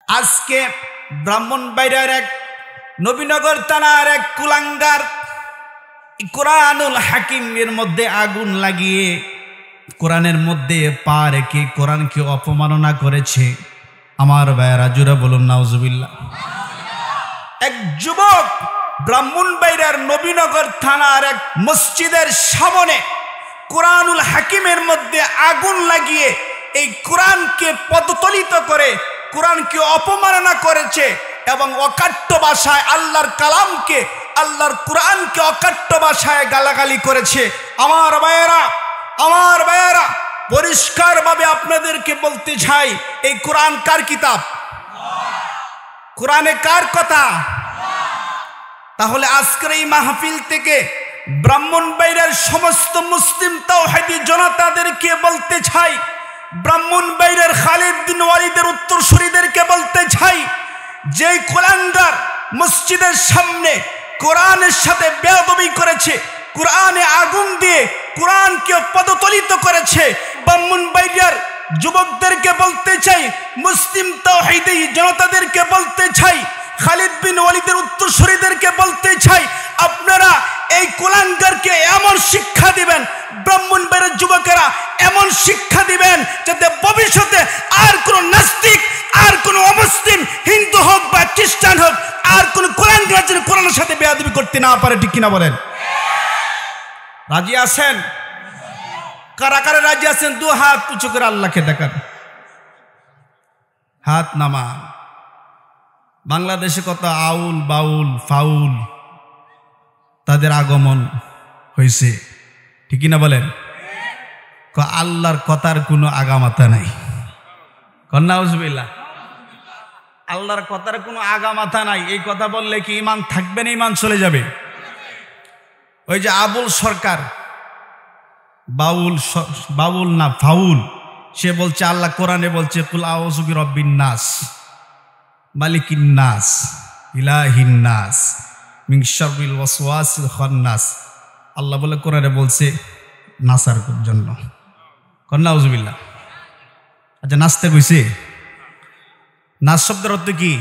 আজকে ব্রাহ্মণবাড়িয়ার এক নবীনগর থানার এক কুলাঙ্গার কোরআনুল হাকিমের মধ্যে আগুন লাগিয়ে কোরআনের মধ্যে পা রেখে কোরআনকে অপমাননা করেছে। আমার ভাইয়েরা জোরে বলুন নাউজুবিল্লাহ। এক যুবক ব্রাহ্মণবাড়িয়ার নবীনগর থানার এক মসজিদের সামনে কোরআনুল হাকিমের মধ্যে আগুন লাগিয়ে এই কোরআনকে পদতলিত করে কোরআনকে অপমাননা করেছে এবং অকাট্য ভাষায় আল্লাহর কালামকে, আল্লাহর কোরআনকে অকাট্য ভাষায় গালাগালি করেছে। আমার ভাইয়েরা পরিষ্কারভাবে আপনাদেরকে বলতে চাই, এই কোরআন কার কিতাব? কোরআনে কার কথা? তাহলে আজকের এই মাহফিল থেকে ব্রাহ্মণবাড়িয়ার সমস্ত মুসলিম তাওহীদি জনতাদেরকে বলতে চাই, ব্রাহ্মণবাড়িয়ার খালিদ বিন ওয়ালিদের উত্তরসূরিদেরকে বলতে চাই, যে কুলাঙ্গার মসজিদের সামনে কোরআনের সাথে বেয়াদবি করেছে, কোরআনে আগুন দিয়ে কোরআনকে পদতলিত করেছে, ব্রাহ্মণবাড়িয়ার যুবকদেরকে বলতে চাই, মুসলিম তাওহীদি জনতাদেরকে বলতে চাই, খালিদ বিন ওয়ালিদের উত্তরসূরিদেরকে বলতে চাই, আপনারা এই কুলাঙ্গারকে এমন শিক্ষা দিবেন, ব্রাহ্মণবাড়িয়ার যুবকেরা এমন শিক্ষা দিবেন যাতে ভবিষ্যতে আর কোনো নাস্তিক, আর কোনো অমুসলিম, হিন্দু হোক বা খ্রিস্টান হোক, আর কোনো কুলাঙ্গার যেন কোরআনের সাথে বেয়াদবি করতে না পারে। ঠিক কিনা বলেন? রাজি আছেন? কারা কারা রাজি আছেন? দু হাত উঁচু করে আল্লাহকে দেখান, হাত নামা। বাংলাদেশে কত আউল বাউল ফাউল তাদের আগমন হয়েছে, ঠিক কিনা বলেন? আল্লাহর কথার কোনো আগামাথা নাই। কন্যাউজবিল্লাহ, আল্লাহর কথার কোনো আগামাথা নাই। এই কথা বললে কি ইমান থাকবে না? ইমান চলে যাবে। ওই যে আবুল সরকার, বাউল না ফাউল, সে বলছে আল্লাহ কোরআনে বলছে কুল আউযু বিরাব্বিন নাস মালিকিন নাস ইলাহিন নাস মিন শাররিল ওয়াসওয়াসিল খান্নাস। আল্লাহ বলে কোরআনে বলছে নাসার জন্য। নাউজুবিল্লাহ। আচ্ছা, নাচতে কইছে? নাচ শব্দের অর্থ কি?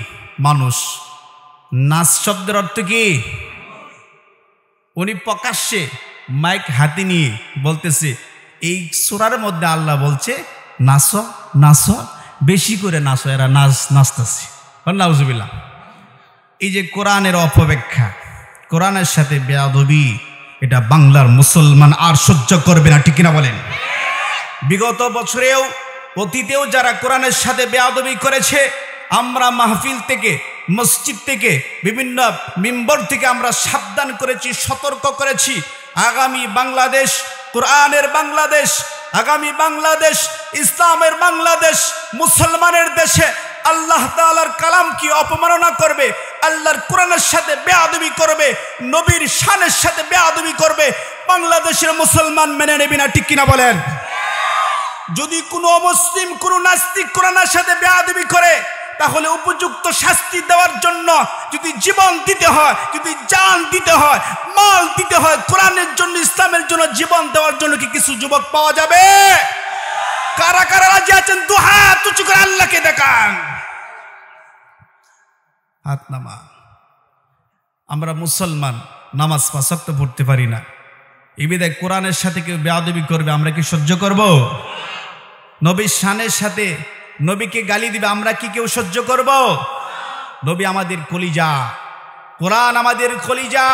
মানুষ। নাচ শব্দের অর্থ কি? উনি প্রকাশ্যে মাইক হাতে নিয়ে বলতেছে, এই সূরার মধ্যে আল্লাহ বলছে নাচো নাচো, বেশি করে নাচো, এরা নাচতেছে। নাউজুবিল্লাহ। এই যে কোরআনের অপব্যাখ্যা, কোরআনের সাথে বেয়াদবি, এটা বাংলার মুসলমান আর সহ্য করবে না। ঠিক কিনা বলেন? বিগত বছরেও অতীতেও যারা কোরআনের সাথে বেয়াদবি করেছে, আমরা মাহফিল থেকে, মসজিদ থেকে, বিভিন্ন মিম্বর থেকে আমরা সাবধান করেছি, সতর্ক করেছি। আগামী বাংলাদেশ কোরআনের বাংলাদেশ, আগামী বাংলাদেশ ইসলামের বাংলাদেশ, মুসলমানের দেশে আল্লাহ তাআলার কালামকে অপমাননা করবে, আল্লাহর কোরআনের সাথে বেয়াদবি করবে, নবীর শানের সাথে বেয়াদবি করবে, বাংলাদেশের মুসলমান মেনে নেবে না। ঠিক কিনা বলেন? যদি কোনো অমুসলিম, কোনো নাস্তিক কোরআনের সাথে বেয়াদবি করে, তাহলে উপযুক্ত শাস্তি দেওয়ার জন্য যদি জীবন দিতে হয়, যদি জান দিতে হয়, মাল দিতে হয়, কোরআনের জন্য, ইসলামের জন্য জীবন দেওয়ার জন্য কি কিছু যুবক পাওয়া যাবে? কারা কারা রাজি আছেন? দু হাত উঁচু করে আল্লাহকে দেখান, হাত নামা। আমরা মুসলমান, নামাজ ৫ ওয়াক্ত পড়তে পারি না, এই বিধায় কোরআনের সাথে কেউ বেয়াদবি করবে, আমরা কি সহ্য করব? নবীর শানের সাথে নবীকে গালি দিবে, আমরা কি কেউ সহ্য করব? নবী আমাদের কলিজা, কোরআন আমাদের কলিজা,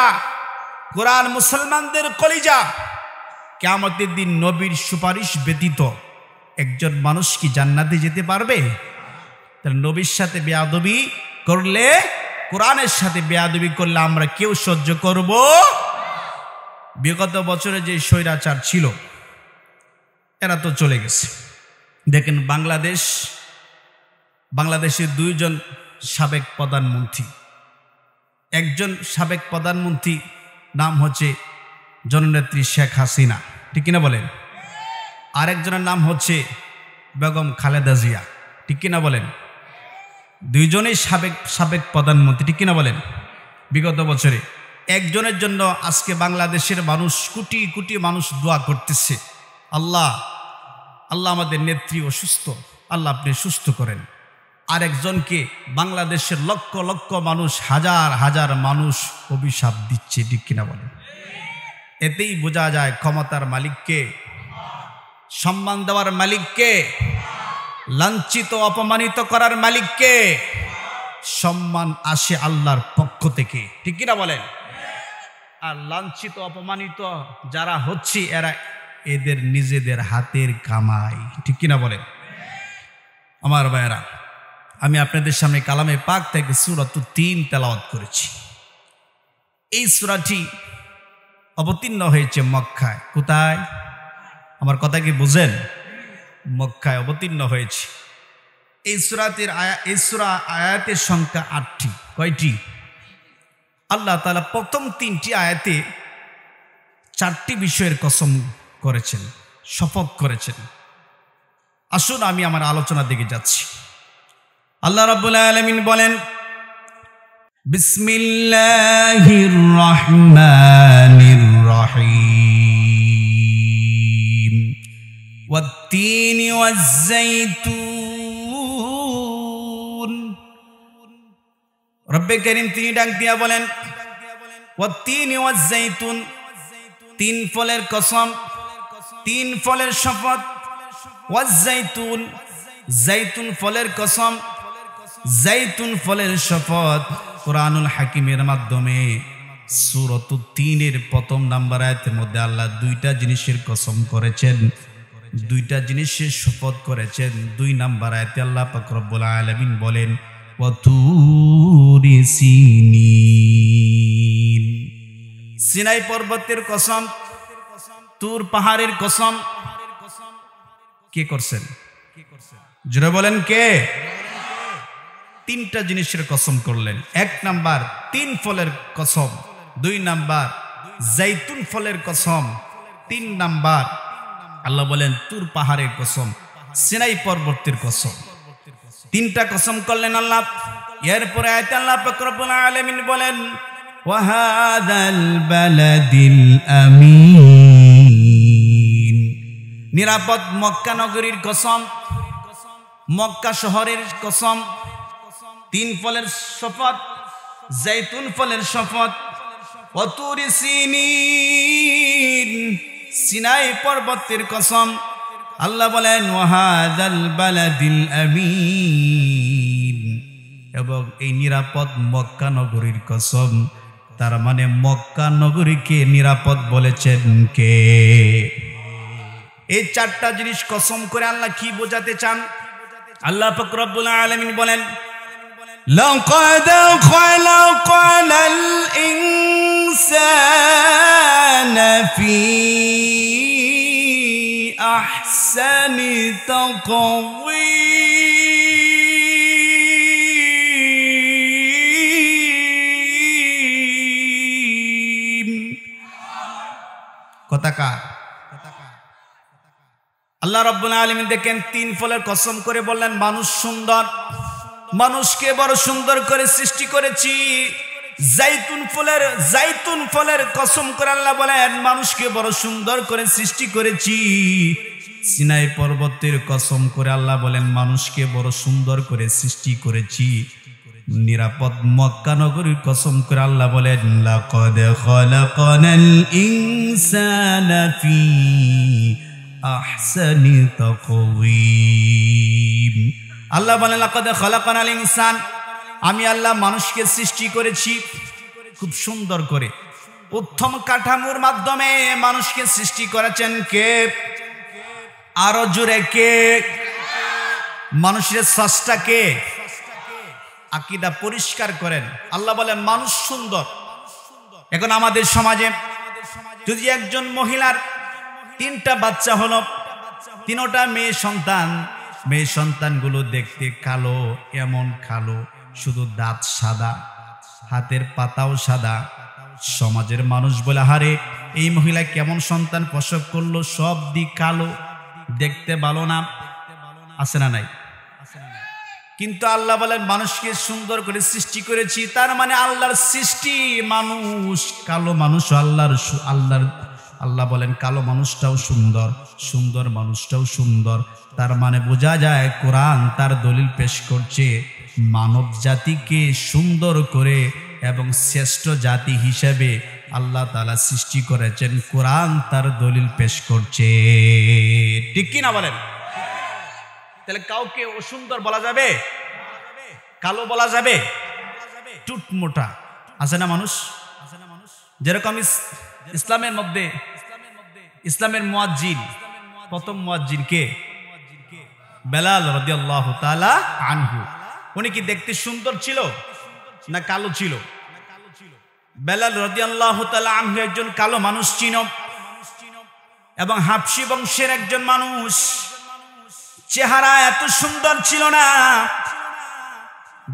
কোরআন মুসলমানদের কলিজা। কিয়ামতের দিন নবীর সুপারিশ ব্যতীত একজন মানুষ কি জান্নাতে যেতে পারবে? তাহলে নবীর সাথে বেয়াদবি করলে, কোরআনের সাথে বেয়াদবি করলে আমরা কেউ সহ্য করব? বিগত বছরে যে স্বৈরাচার ছিল, এরা তো চলে গেছে। দেখেন বাংলাদেশের 2 জন সাবেক প্রধানমন্ত্রী, একজন সাবেক প্রধানমন্ত্রী নাম হচ্ছে জননেত্রী শেখ হাসিনা, ঠিক কিনা বলেন? আরেকজনের নাম হচ্ছে বেগম খালেদা জিয়া, ঠিক কিনা বলেন? 2 জনেই সাবেক প্রধানমন্ত্রী, ঠিক কিনা বলেন? বিগত বছরে একজনের জন্য আজকে বাংলাদেশের মানুষ, কোটি কোটি মানুষ দোয়া করতেছে, আল্লাহ আমাদের নেত্রী অসুস্থ, আল্লাহ আপনি সুস্থ করেন। আরেকজনকে, বাংলাদেশের লক্ষ লক্ষ মানুষ, হাজার হাজার মানুষ অভিশাপ দিচ্ছে, ঠিক কিনা বলেন? এতেই বোঝা যায় ক্ষমতার মালিককে, সম্মান দেওয়ার মালিককে, লাঞ্ছিত অপমানিত করার মালিককে। সম্মান আসে আল্লাহর পক্ষ থেকে, ঠিক কিনা বলেন? আর লাঞ্ছিত অপমানিত যারা হচ্ছে এরা এদের নিজেদের হাতের কামাই, ঠিক কিনা বলেন? আমার ভাইয়েরা, আমি আপনাদের সামনে কালামে পাক থেকে সূরা ৩ তেলাওয়াত করেছি। এই সূরাটি অবতীর্ণ হয়েছে মক্কায়। কোথায়? আমার কথা কি বুঝেন? মক্কায় অবতীর্ণ হয়েছে। এই সূরা আয়াতের সংখ্যা ৮টি। কয়টি? আল্লাহ তাআলা প্রথম ৩টি আয়াতে ৪টি বিষয়ের কসম করেছেন, শপথ করেছেন। আসুন আমি আমার আলোচনার দিকে যাচ্ছি। আল্লাহ রাব্বুল আলামিন বলেন, বিসমিল্লাহির রহমানির রহিম, ওয়াত-তিনি ওয়াজ-যাইতুন। রব্বে কারীম তিনি ডাক দিয়া বলেন, ওয়াত-তিনি ওয়াজ-যাইতুন, ৩ ফলের কসম, ৩ ফলের শপথ। ওয়াজ-যাইতুন, জাইতুন ফলের কসম, জাইতুন ফলের শপথ। কুরআনুল হাকিমের মাধ্যমে সূরাতুত ৩-এর প্রথম নাম্বার আয়াতের মধ্যে আল্লাহ 2টা জিনিসের কসম করেছেন, 2টা জিনিসের শপথ করেছেন। 2 নাম্বার আয়াতে আল্লাহ পাক রব্বুল আলামিন বলেন, ওয়াতুরি সিনিন, সিনাই পর্বতের কসম, তুর পাহাড়ের কসম। কে করছেন? জোরে বলেন কে? 3টা জিনিসের কসম করলেন। 1 নাম্বার 3 ফলের কসম, 2 নাম্বার জাইতুন ফলের কসম, 3 নাম্বার আল্লাহ বলেন তুর পাহাড়ের কসম, সিনাই পর্বতের কসম। 3টা কসম করলেন আল্লাহ। এরপরে আয়াতে আল্লাহ পাক রব্বুল আলামিন বলেন, ওয়াহাদাল বালাদিল আমিন, নিরাপদ মক্কা নগরীর কসম, মক্কা শহরের কসম। 3 ফলের শপথ, জাইতুন ফলের শপথ, ওয়াতুরি সিনিন, সিনাই পর্বতের কসম। আল্লাহ বলেন, ওয়াহাদাল বালাদিল আমিন, এবং এই নিরাপদ মক্কা নগরীর কসম। তার মানে মক্কা নগরীকে নিরাপদ বলেছেন কে? এই 4টা জিনিস কসম করে আল্লাহ কি বোঝাতে চান? আল্লাহ পাক রব্বুল আলামিন বলেন, লাকাদ খালাকানাল ইনসানা ফি আহসানি তাকওয়ীম। কথা কার? আল্লাহ রাব্বুল আলামিন দেখেন 3 ফলের কসম করে বললেন মানুষ সুন্দর, মানুষকে বড় সুন্দর করে সৃষ্টি করেছি। জাইতুন ফলের কসম করে আল্লাহ বলেন মানুষকে বড় সুন্দর করে সৃষ্টি করেছি। সিনাই পর্বতের কসম করে আল্লাহ বলেন মানুষকে বড় সুন্দর করে সৃষ্টি করেছি। নিরাপদ মক্কা নগরীর কসম করে আল্লাহ বলেন, লাকাদ খালাকানাল ইনসানা ফি আহসানি তাকওয়ীম। আল্লাহ বলেন, লাকাদ খালাকানাল ইনসান, আমি আল্লাহ মানুষকে সৃষ্টি করেছি খুব সুন্দর করে, উত্তম কাঠামোর মাধ্যমে মানুষকে সৃষ্টি করেছেন কে? আরো জোরে কে? মানুষের স্রষ্টা কে? আকীদা পরিষ্কার করেন। আল্লাহ বলেন মানুষ সুন্দর। এখন আমাদের সমাজে যদি একজন মহিলার 3টা বাচ্চা হলো, 3টা মেয়ে সন্তান, মেয়ে সন্তানগুলো দেখতে কালো, এমন কালো, শুধু দাঁত সাদা, হাতের পাতাও সাদা। সমাজের মানুষ বলে, হারে এই মহিলা কেমন সন্তান প্রসব করলো, সব দিক কালো, দেখতে ভালো না। আছে না নাই? কিন্তু আল্লাহ বলেন মানুষকে সুন্দর করে সৃষ্টি করেছি। তার মানে আল্লাহর সৃষ্টি মানুষ, কালো মানুষ আল্লাহর আল্লাহ বলেন কালো মানুষটাও সুন্দর, সুন্দর মানুষটাও সুন্দর। তার মানে বোঝা যায় কোরআন তার দলিল পেশ করছে মানব জাতিকে সুন্দর করে এবং শ্রেষ্ঠ জাতি হিসেবে আল্লাহ তাআলা সৃষ্টি করেছেন। কোরআন তার দলিল পেশ করছে, ঠিক কি না বলেন? তাহলে কাউকে অসুন্দর বলা যাবে, কালো বলা যাবে? টুটমোটা আছে না মানুষ, যেরকম ইসলামের মধ্যে ইসলামের মুয়াজ্জিন, প্রথম মুয়াজ্জিন কে? বেলাল রাদিয়াল্লাহু তাআলা আনহু। উনি কি দেখতে সুন্দর ছিল না কালো ছিল? বেলাল রাদিয়াল্লাহু তাআলা আনহু একজন কালো মানুষ ছিল এবং হাবশী বংশের একজন মানুষ। চেহারা এত সুন্দর ছিল না,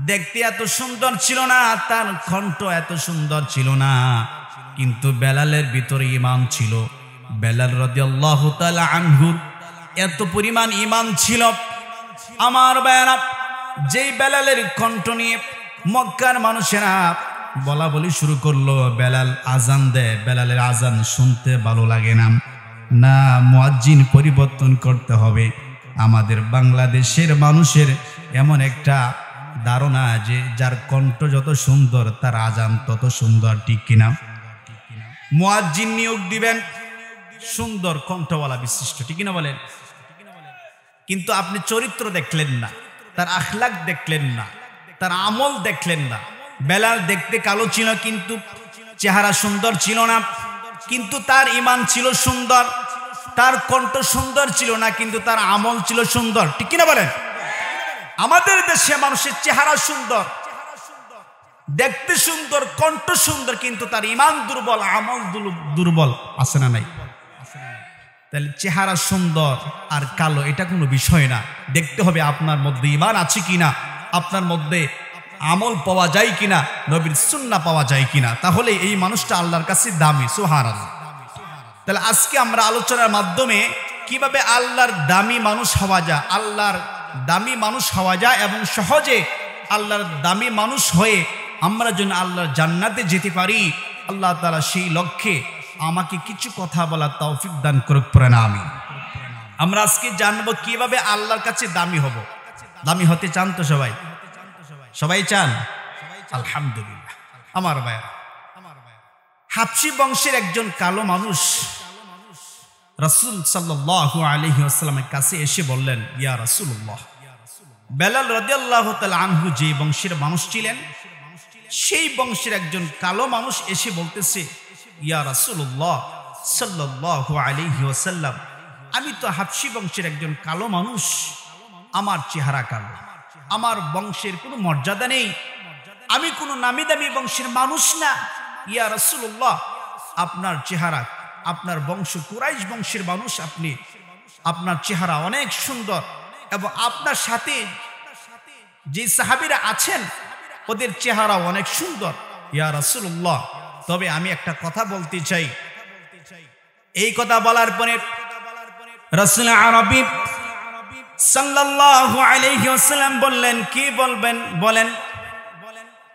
দেখতে এত সুন্দর ছিল না, তার কণ্ঠ এত সুন্দর ছিল না, কিন্তু বেলালের ভিতরে ঈমান ছিল। বেলাল রাদিয়াল্লাহু তাআলা আনহুর এত পরিমাণ ঈমান ছিল, আমার ভাইরা, যেই বেলালের কণ্ঠ নিয়ে মক্কার মানুষেরা বলা বলি শুরু করলো, বেলাল আজান দেয়, বেলালের আজান শুনতে ভালো লাগে না, না মুয়াজ্জিন পরিবর্তন করতে হবে। আমাদের বাংলাদেশের মানুষের এমন একটা ধারণা যে যার কণ্ঠ যত সুন্দর তার আজান তত সুন্দর, ঠিক কিনা? মুয়াজ্জিন নিয়োগ দিবেন সুন্দর কণ্ঠওয়ালা বিশিষ্ট, ঠিক কিনা বলেন? কিন্তু আপনি চরিত্র দেখলেন না, তার আখলাক দেখলেন না, তার আমল দেখলেন না। বেলাল দেখতে কালো ছিল কিন্তু চেহারা সুন্দর ছিল না, কিন্তু তার ঈমান ছিল সুন্দর। তার কণ্ঠ সুন্দর ছিল না কিন্তু তার আমল ছিল সুন্দর, ঠিক কিনা বলেন? আমাদের দেশে মানুষের চেহারা সুন্দর, দেখতে সুন্দর, কণ্ঠ সুন্দর, কিন্তু তার ঈমান দুর্বল, আমল দুর্বল, আছে না নাই? তাহলে চেহারা সুন্দর আর কালো এটা কোনো বিষয় না, দেখতে হবে আপনার মধ্যে ঈমান আছে কিনা, আপনার মধ্যে আমল পাওয়া যায় কিনা, নবীর সুন্নাহ পাওয়া যায় কিনা, তাহলে এই মানুষটা আল্লাহর কাছে দামি। সুবহানাল্লাহ। তাহলে আজকে আমরা আলোচনার মাধ্যমে কিভাবে আল্লাহর দামি মানুষ হওয়া যায়, আল্লাহর দামি মানুষ হওয়া যায় এবং সহজে আল্লাহর দামি মানুষ হয়ে আমরা যেন আল্লাহর জান্নাতে যেতে পারি, আল্লাহ তাআলা সেই লক্ষ্যে আমাকে কিছু কথা বলার তৌফিক দান করুক, পড়েন আমিন। আমরা আজকে জানবো কিভাবে আল্লাহর কাছে দামি হব। দামি হতে চান তো সবাই? সবাই চান? আলহামদুলিল্লাহ। আমার ভাই, হাবশী বংশের একজন কালো মানুষ রাসূল সাল্লাল্লাহু আলাইহি ওয়াসাল্লামের কাছে এসে বললেন, ইয়া রাসূলুল্লাহ। বেলাল রাদিয়াল্লাহু তাআলা আনহু যে বংশের মানুষ ছিলেন, সেই বংশের একজন কালো মানুষ এসে বলতেছে, ইয়া রাসূলুল্লাহ সাল্লাল্লাহু আলাইহি ওয়াসাল্লাম, আমি তো হাবশী বংশের একজন কালো মানুষ, আমার চেহারা কালো, আমার বংশের কোনো মর্যাদা নেই, আমি কোনো নামি দামি বংশের মানুষ না। ইয়া রাসূলুল্লাহ, আপনার চেহারা, আপনার বংশ কুরাইশ বংশের মানুষ, আপনি, আপনার চেহারা অনেক সুন্দর এবং আপনার সাথে যে সাহাবীরা আছেন ওদের চেহারা অনেক সুন্দর। ইয়া রাসূলুল্লাহ, তবে আমি একটা কথা বলতে চাই। এই কথা বলার পরে রাসূল আরবী সাল্লাল্লাহু আলাইহি ওয়াসাল্লাম বললেন, কি বলবেন বলেন?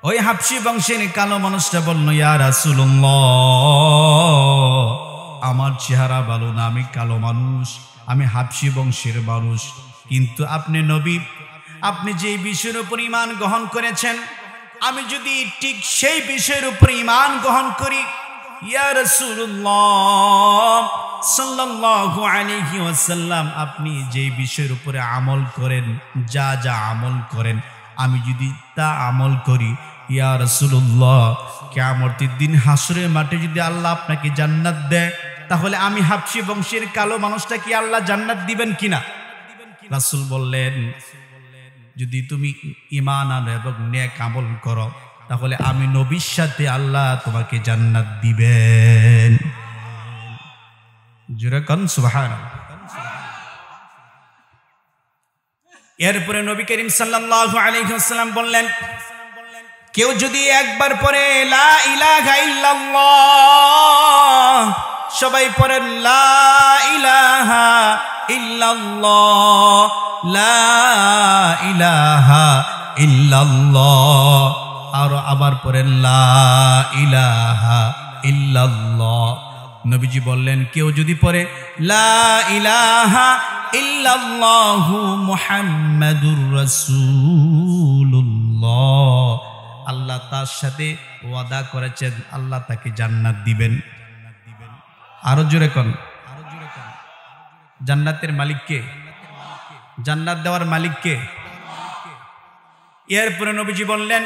ওই হাবশী বংশের কালো মানুষটা বলল, ইয়া রাসূলুল্লাহ, আমার চেহারা ভালো না, আমি কালো মানুষ, আমি হাবশী বংশের মানুষ, কিন্তু আপনি নবী, আপনি যে বিষয়ের উপর ঈমান গ্রহণ করেছেন, আমি যদি ঠিক সেই বিষয়ের উপর ঈমান গ্রহণ করি, ইয়া রাসূলুল্লাহ সাল্লাল্লাহু আলাইহি ওয়াসাল্লাম, আপনি যে বিষয়ের উপরে আমল করেন, যা যা আমল করেন, আমি যদি তা আমল করি, ইয়া রাসূলুল্লাহ, কিয়ামতের দিন হাসরের মাঠে যদি আল্লাহ আপনাকে জান্নাত দেয়, তাহলে আমি হাবশী বংশের কালো মানুষটা কি আল্লাহ জান্নাত দিবেন কিনা? রাসূল বললেন, যদি তুমি ঈমান আনো এবং নেক আমল করো, তাহলে আমি নবীর সাথে আল্লাহ তোমাকে জান্নাত দিবেন। জোরে কোন সুবহানাল্লাহ। এরপরে নবী করিম সাল্লাল্লাহু আলাইহি ওয়াসাল্লাম বললেন, কেউ যদি একবার পড়ে লা ইলাহা ইল্লাল্লাহ, সবাই পড়েন লা ইলাহা ইল্লাল্লাহ, লা ইলাহা ইল্লাল্লাহ, আর আবার পড়েন লা ইলাহা ইল্লাল্লাহ, নবীজি বললেন কেউ যদি পড়ে লা ইলাহা ইল্লাল্লাহু মুহাম্মাদুর রাসূলুল্লাহ, আল্লাহ তার সাথে ওয়াদা করেছেন আল্লাহ তাকে জান্নাত দিবেন। আরো জোরে কোন, জান্নাতের মালিক কে? জান্নাত দেওয়ার মালিক কে? এরপরে নবীজি বললেন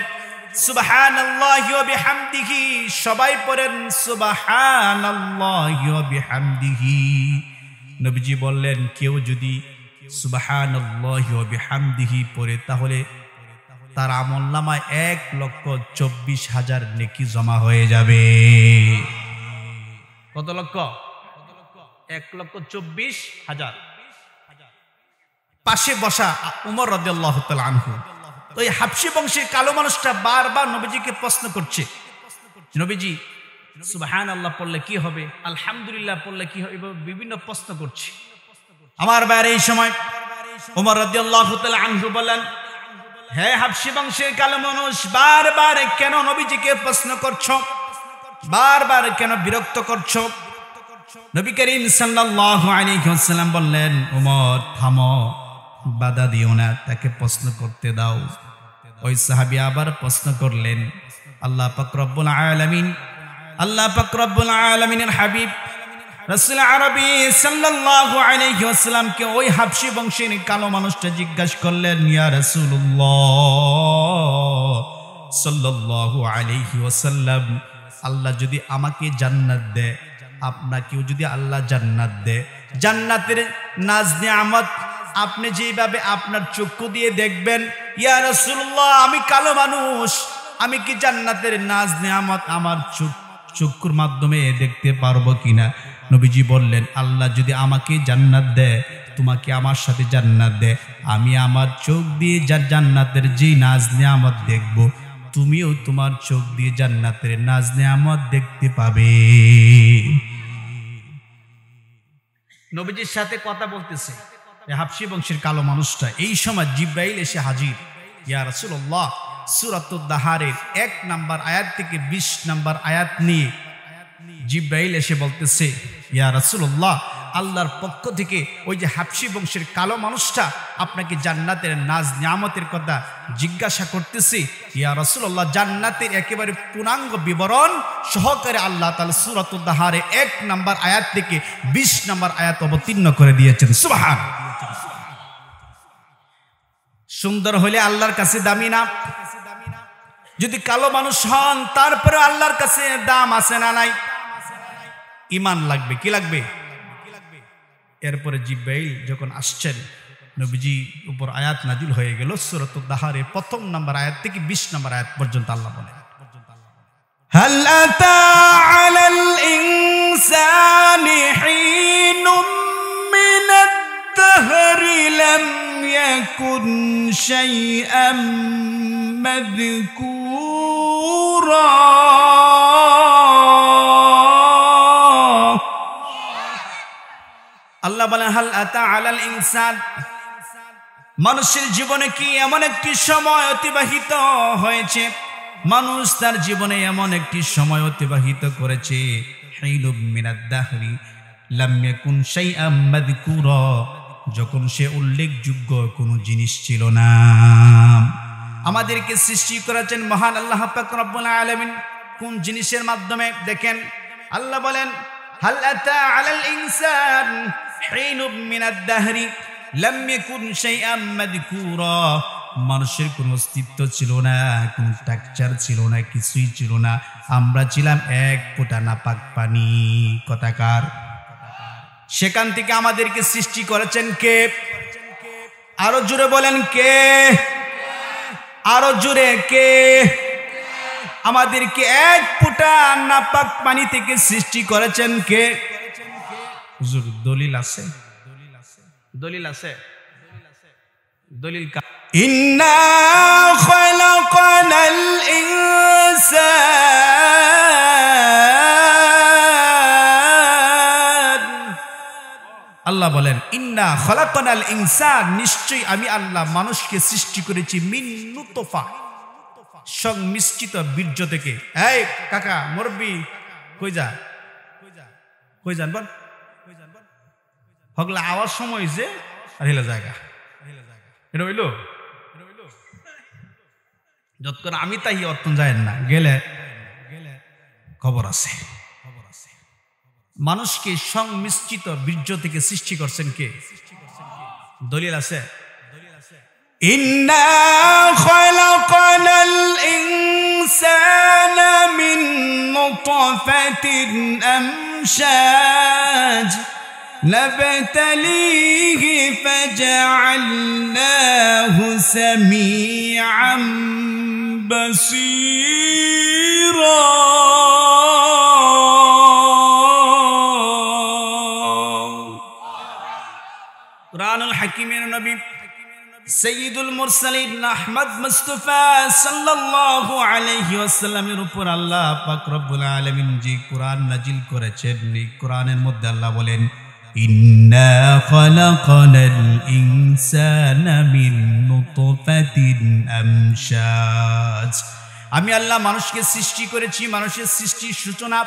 সুবহানাল্লাহি ওয়া বিহামদিহি, সবাই পড়েন সুবহানাল্লাহি ওয়া বিহামদিহি। নবীজি বললেন কেউ যদি সুবহানাল্লাহি ওয়া বিহামদিহি পড়ে তাহলে তার আমলনামায় 1,24,000 নেকি জমা হয়ে যাবে। কত লক্ষ? 1,24,000। পাশে বসা উমর রাদিয়াল্লাহু তাআলা আনহু, ওই হাবশী বংশের কালো মানুষটা বারবার নবীজিকে প্রশ্ন করছে, নবীজি সুবহানাল্লাহ পড়লে কি হবে, আলহামদুলিল্লাহ পড়লে কি হবে, বিভিন্ন প্রশ্ন করছে। আমার বাইরে এই সময় উমর রাদিয়াল্লাহু তাআলা আনহু বলেন, হে হাবশী বংশের কালো মানুষ, বারবার কেন নবীজিকে প্রশ্ন করছো, বারবার কেন বিরক্ত করছো? নবী করিম সাল্লাল্লাহু আলাইহি ওয়াসাল্লাম বললেন, উমর থামো, বাধা দিও না, তাকে প্রশ্ন করতে দাও। ওই সাহাবী আবার প্রশ্ন করলেন। আল্লাহ পাক রব্বুল আলামিন, আল্লাহ পাক রব্বুল আলামিনের হাবিব রাসূল আরবি সাল্লাল্লাহু আলাইহি ওয়াসাল্লামকে ওই হাবশী বংশের কালো মানুষটা জিজ্ঞাসা করলেন, ইয়া রাসূলুল্লাহ সাল্লাল্লাহু আলাইহি ওয়াসাল্লাম, আল্লাহ যদি আমাকে জান্নাত দেয়, আপনাকেও যদি আল্লাহ জান্নাত দেয়, জান্নাতের নাজ নিয়ামত আপনি যেভাবে আপনার চক্ষু দিয়ে দেখবেন, ইয়া রাসূলুল্লাহ আমি কালো মানুষ, আমি কি জান্নাতের নাজ নিয়ামত আমার চক্ষুর মাধ্যমে দেখতে পারবো কিনা? নবীজি বললেন, আল্লাহ যদি আমাকে জান্নাত দেয়, তোমাকে আমার সাথে জান্নাত দেয়, আমি আমার চোখ দিয়ে জান্নাতের যে নাজ নিয়ামত দেখব, তুমিও তোমার চোখ দিয়ে জান্নাতের নাজ নিয়ামত দেখতে পাবে। নবীজির সাথে কথা বলতেছে হাবশী বংশের কালো মানুষটা। এই সময় জিব্রাইল এসে হাজির। ইয়া রাসূলুল্লাহ, সূরাতুদ দাহারের 1 নম্বর আয়াত থেকে 20 নম্বর আয়াত নিয়ে জিব্রাইল এসে বলতেছে, ইয়া রাসূলুল্লাহ, আল্লাহর পক্ষ থেকে ওই যে হাবশী বংশের কালো মানুষটা আপনাকে জান্নাতের নাজ নিয়ামতের কথা জিজ্ঞাসা করতেছে। ইয়া রাসূলুল্লাহ, জান্নাতের একেবারে পূর্ণাঙ্গ বিবরণ সহকারে আল্লাহ তাআলা সূরাতুদ দাহারে 1 নম্বর আয়াত থেকে 20 নম্বর আয়াত অবতীর্ণ করে দিয়েছেন। সুবহানাল্লাহ। সুন্দর হলে আল্লাহর কাছে দামি না? যদি কালো মানুষ হন তারপরে আল্লাহর কাছে দাম আছে না নাই? ঈমান লাগবে। কি লাগবে? এরপরে জিব্রাইল যখন আসছেন, নবীজি উপর আয়াত নাজিল হয়ে গেল। সূরাতুদ দাহারে 1 নম্বর আয়াত থেকে 20 নম্বর আয়াত পর্যন্ত আল্লাহ বলেন, হাল আতা আলাল ইনসানি হিনুম মিনাদ দাহরি লাম ইয়াকুন শাইআম মাযকুরা। আল্লাহ বলেন, হাল আতা আলাল ইনসান, মানুষের জীবনে কি এমন একটি সময় অতিবাহিত হয়েছে, মানুষ তার জীবনে এমন একটি সময় অতিবাহিত করেছে, হিনুম মিনাদ দাহরি লাম ইয়াকুন শাইআম মাযকুরা, যখন সে উল্লেখযোগ্য কোনো জিনিস ছিল না। আমাদেরকে সৃষ্টি করেছেন মহান আল্লাহ পাক রব্বুল আলামিন কোন জিনিসের মাধ্যমে? দেখেন আল্লাহ বলেন, হাল আতা আলাল ইনসান হিনুম মিনাদ দাহরি লাম ইয়াকুন শাইআম মাযকুরা, মানুষের কোনো অস্তিত্ব ছিল না, কোনো স্ট্রাকচার ছিল না, কিছুই ছিল না। আমরা ছিলাম এক ফোঁটা নাপাক পানি। কথাকার, সেখান থেকে আমাদেরকে সৃষ্টি করেছেন কে? আরো জোরে বলেন কে? আরো জোরে কে? আমাদেরকে এক ফোঁটা নাপাক পানি থেকে সৃষ্টি করেছেন কে? হুজুর দলিল আছে? দলিল আছে? দলিল কা? ইন্না খালাকানাল ইনসান, আল্লাহ বলেন ইন্না খালাকানাল ইনসান, নিশ্চয়ই আমি আল্লাহ মানুষকে সৃষ্টি করেছি মিন নুতফা, সংমিশ্রিত বীর্য থেকে। এই কাকা মুরব্বি কই যা? কই জানবেন হগলা আওয়াজ সময় হয়েছে আর হেলা জায়গা এটা হইল যতক্ষণ আমি তাই অর্থন যায় না গেলে খবর আছে মানুষকে সংমিশ্রিত বীর্য থেকে সৃষ্টি করছেন কে দলিল আছে ইন্না খালাকানাল ইনসানা মিন নুতফাতিন আমশাজ নাবতালিহি ফাজআলনাহু সামিআন বাসীরা কুরআনুল হাকিমের নবী সৈয়দুল মুরসালিন আহমদ মুস্তাফা সাল্লাল্লাহু আলাইহি ওয়াসাল্লামের উপর আল্লাহ পাক রব্বুল আলামিন যে কুরআন নাজিল করেছেন এই কুরআনের মধ্যে আল্লাহ বলেন ইন্না খালাকানাল ইনসানা মিন নুতফাতিন আমশাজ আমি আল্লাহ মানুষকে সৃষ্টি করেছি মানুষের সৃষ্টির সূচনা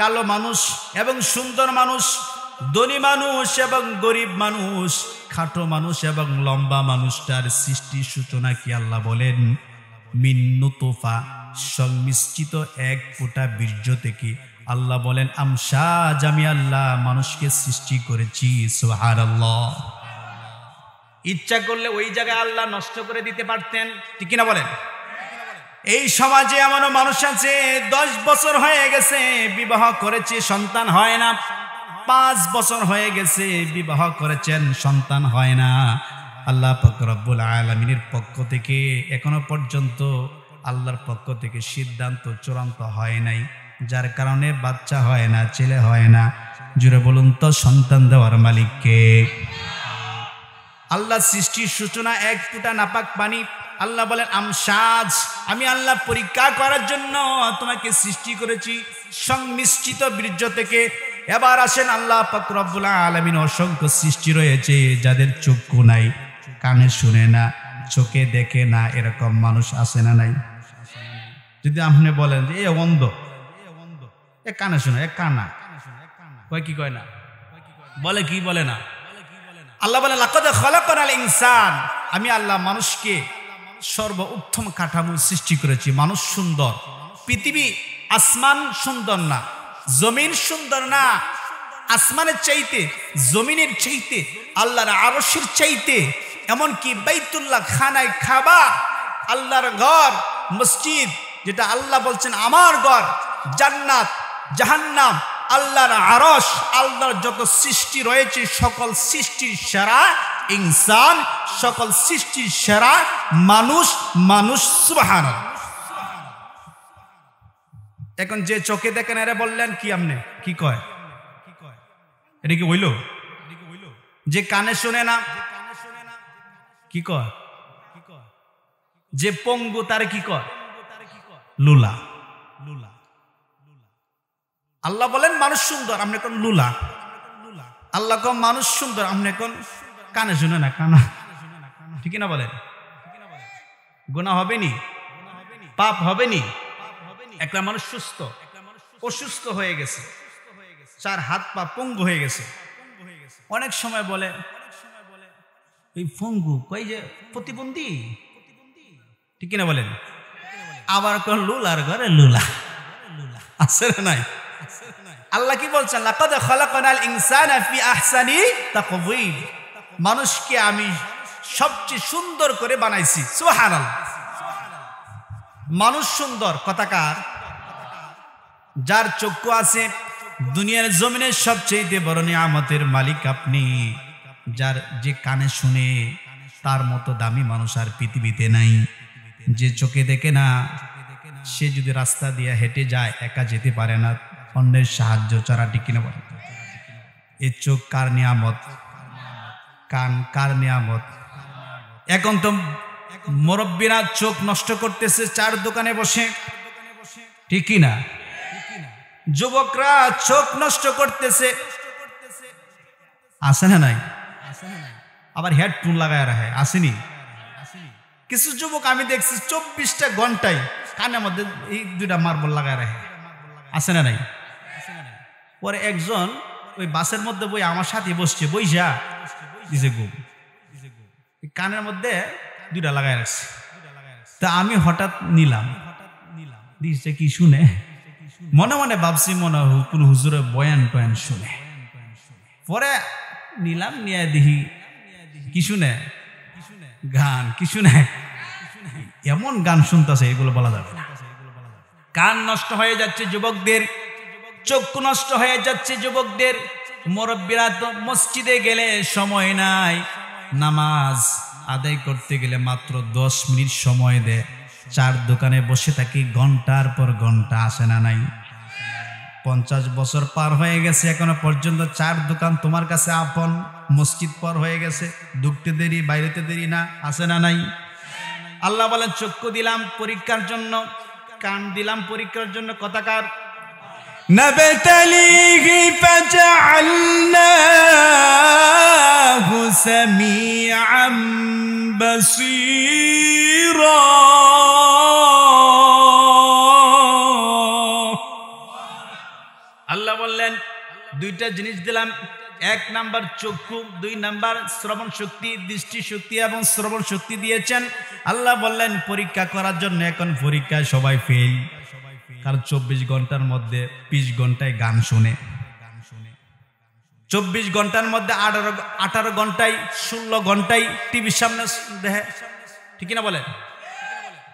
কালো মানুষ এবং সুন্দর মানুষ ধনী মানুষ এবং গরিব মানুষ খাটো মানুষ এবং লম্বা মানুষটার সৃষ্টির সূচনা কি আল্লাহ বলেন মিন নুতফা সংমিশ্রিত এক ফোঁটা বীর্য থেকে আল্লাহ বলেন আমশাজ আমি আল্লাহ মানুষকে সৃষ্টি করেছি সুবহানাল্লাহ ইচ্ছা করলে ওই জায়গায় আল্লাহ নষ্ট করে দিতে পারতেন ঠিক না বলেন এই সমাজে এমনও মানুষ আছে 10 বছর হয়ে গেছে বিবাহ করেছে সন্তান হয় না 5 বছর হয়ে গেছে বিবাহ করেছেন সন্তান হয় না আল্লাহ পাক রব্বুল আলামিনের পক্ষ থেকে এখনো পর্যন্ত আল্লাহর পক্ষ থেকে সিদ্ধান্ত চূড়ান্ত হয় নাই যার কারণে বাচ্চা হয় না ছেলে হয় না জুড়ে বলুন তো সন্তান দেওয়ার মালিক কে আল্লাহ সৃষ্টির সূচনা এক ফোঁটা নাপাক পানি আল্লাহ বলেন আমশাজ আমি আল্লাহ পরীক্ষা করার জন্য তোমাকে সৃষ্টি করেছি সংমিশ্রিত বীর্য থেকে এবার আসেন আল্লাহ পাক রব্বুল আলামিন অসংখ্য সৃষ্টি রয়েছে যাদের চক্ষু নাই কানে শুনে না চোখে দেখে না এরকম মানুষ আছে না নাই যদি আপনি বলেন যে এ অন্ধ এ কানে শুনে এ কানা কয় কি কয় না বলে কি বলে না আল্লাহ বলেন লাকাদ খালাকানাল ইনসান আমি আল্লাহ মানুষকে সর্ব উত্তম কাঠামো সৃষ্টি করেছি মানুষ সুন্দর পৃথিবী আসমান সুন্দর না জমিন সুন্দর না আসমানের চাইতে জমিনের চাইতে আল্লাহর আরশের চাইতে এমনকি বাইতুল্লাহ খানায় খাবা আল্লাহর ঘর মসজিদ যেটা আল্লাহ বলছেন আমার ঘর জান্নাত জাহান্নাম আল্লাহর আরশ আল্লাহর যত সৃষ্টি রয়েছে সকল সৃষ্টির সেরা ইনসান সকল সৃষ্টির সেরা মানুষ মানুষ সুবহানাল্লাহ এখন যে চোখে দেখেন এরা বললেন কি আপনি কি কয় এটা কি হইল যে কানে শুনে না কি কয় যে পঙ্গু তারে কি কয় লুলা লুলা আল্লাহ বলেন মানুষ সুন্দর আপনি কোন লুলা আল্লাহ কোন মানুষ সুন্দর আপনি কোন কানে শুনে না কানা ঠিক না বলেন গুনাহ হবে নি পাপ হবে নি একটা মানুষ সুস্থ অসুস্থ হয়ে গেছে চার হাত পা পঙ্গু হয়ে গেছে অনেক সময় বলে এই পঙ্গু কই যে প্রতিবন্ধী ঠিক না বলেন আবার কোন লুলার ঘরে লুলা আছে না নাই আল্লাহ কি বলছেন লাকাদ খালাকানাল ইনসানা ফি আহসানি তাকওয়িম মানুষকে আমি সবচেয়ে সুন্দর করে বানাইছি সুবহানাল্লাহ মানুষ সুন্দর কথাকার যার চক্ষু আছে দুনিয়ার জমিনের সবচেয়ে বড় নিয়ামতের মালিক আপনি যার যে কানে শুনে তার মতো দামি মানুষ আর পৃথিবীতে নাই যে চোখে দেখে না সে যদি রাস্তা দিয়ে হেঁটে যায় একা যেতে পারে না অন্যের সাহায্য ছাড়া ঠিক কিনা বলে এই চোখ কার নিয়ামত কান কার নিয়ামত এখন তো মুরব্বীরা চোখ নষ্ট করতেছে চার দোকানে বসে ঠিক কিনা যুবকরা চোখ নষ্ট করতেছে আছে না নাই আবার হেডফোন লাগায় রাখে আসেনি কিছু যুবক আমি দেখছি 24টা ঘন্টায় কানের মধ্যে এই দুইটা মার্বল লাগায় রাখে আছে না নাই পরে একজন ওই বাসের মধ্যে বই আমার সাথে বসছে, বইসা দিছে ঘুম। কানের মধ্যে দুইটা লাগাই রাখছে। তা আমি হঠাৎ নিলাম, দিচ্ছে কি শুনে, মনে মনে ভাবছি মনে কোন হুজুরের বয়ান টয়ান শুনে। পরে নিলাম, নিয়ে দেখি কি শুনে, গান কি শুনে, এমন গান শুনতেছে এগুলো বলা যাবে না। কান নষ্ট হয়ে যাচ্ছে যুবকদের, চক্ষু নষ্ট হয়ে যাচ্ছে যুবকদের। মুরব্বীরা তো মসজিদে গেলে সময় নাই, নামাজ আদায় করতে গেলে মাত্র 10 মিনিট সময় দেয়, চার দোকানে বসে থাকি ঘন্টার পর ঘন্টা, আসে না নাই? 50 বছর পার হয়ে গেছে, এখনো পর্যন্ত চার দোকান তোমার কাছে আপন, মসজিদ পর হয়ে গেছে, ঢুকতে দেরি বাইরেতে দেরি না, আসে না নাই? আল্লাহ বলেন চক্ষু দিলাম পরীক্ষার জন্য, কান দিলাম পরীক্ষার জন্য, কথাকার নাবতালিহি ফাজআলনাহু সামিআম বাসীরা। আল্লাহ বললেন দুইটা জিনিস দিলাম, 1 নাম্বার চক্ষু, 2 নাম্বার শ্রবণ শক্তি, দৃষ্টি শক্তি এবং শ্রবণ শক্তি দিয়েছেন। আল্লাহ বললেন পরীক্ষা করার জন্য, এখন পরীক্ষায় সবাই ফেল, কারণ 24 ঘন্টার মধ্যে 20 ঘন্টায় গান শুনে, 24 ঘন্টার মধ্যে 18 ঘন্টায় 16 ঘন্টায় টিভির সামনে দেখে, ঠিক না বলেন?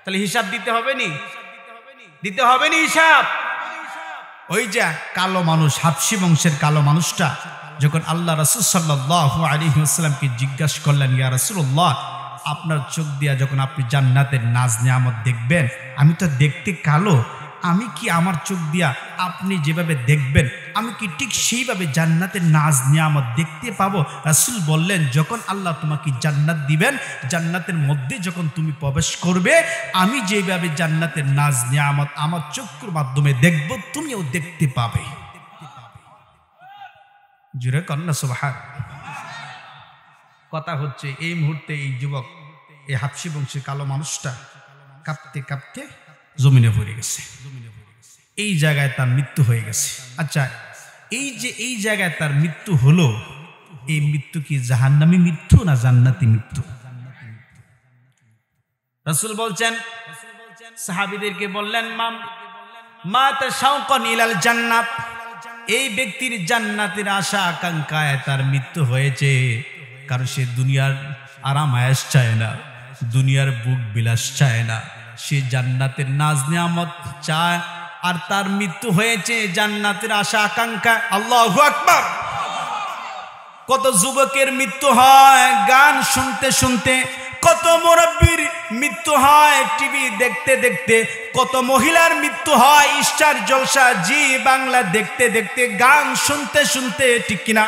তাহলে হিসাব দিতে হবে নি, দিতে হবে নি হিসাব। ওই যে কালো মানুষ, হাবশী বংশের কালো মানুষটা যখন আল্লাহ রাসূল সাল্লাল্লাহু আলাইহি ওয়াসাল্লামকে জিজ্ঞাসা করলেন, ইয়া রাসূলুল্লাহ, আপনার চোখ দিয়া যখন আপনি জান্নাতের নাজ নিয়ামত দেখবেন, আমি তো দেখতে কালো, আমি কি আমার চোখ দিয়া আপনি যেভাবে দেখবেন আমি কি ঠিক সেইভাবে জান্নাতের নাজ নিয়ামত দেখতে পাবো? রাসূল বললেন, যখন আল্লাহ তোমাকে জান্নাত দিবেন, জান্নাতের মধ্যে যখন তুমি প্রবেশ করবে, আমি যেভাবে জান্নাতের নাজ নিয়ামত আমার চক্ষুর মাধ্যমে দেখব, তুমিও দেখতে পাবে। জুরে কন্যা সুবহান। কথা হচ্ছে এই মুহূর্তে এই যুবক, এই হাবশী বংশের কালো মানুষটা কাঁপতে কাঁপতে জমিনে পড়ে গেছে। এই জায়গায় তার মৃত্যু হয়ে গেছে। আচ্ছা, এই যে এই জায়গায় তার মৃত্যু হলো, এই মৃত্যু কি জাহান্নামী মৃত্যু না জান্নাতি মৃত্যু? রাসূল বলছেন, সাহাবীদেরকে বললেন, মাতা শাওকান ইলাল জান্নাত, এই ব্যক্তির জান্নাতের আশা আকাঙ্ক্ষায় তার মৃত্যু হয়েছে, কারণ সে দুনিয়ার আরাম আয়েশ চায় না, দুনিয়ার বুক বিলাস চায় না, সে জান্নাতের নাজ নিয়ামত চায়, আর তার মৃত্যু হয়েছে জান্নাতের আশা আকাঙ্ক্ষা। আল্লাহু আকবার। কত যুবকের মৃত্যু হয় গান শুনতে শুনতে, কত মুরব্বীর মৃত্যু হয় টিভি দেখতে দেখতে, কত মহিলার মৃত্যু হয় স্টার জলসা জি বাংলা দেখতে দেখতে, গান শুনতে শুনতে, ঠিক কিনা?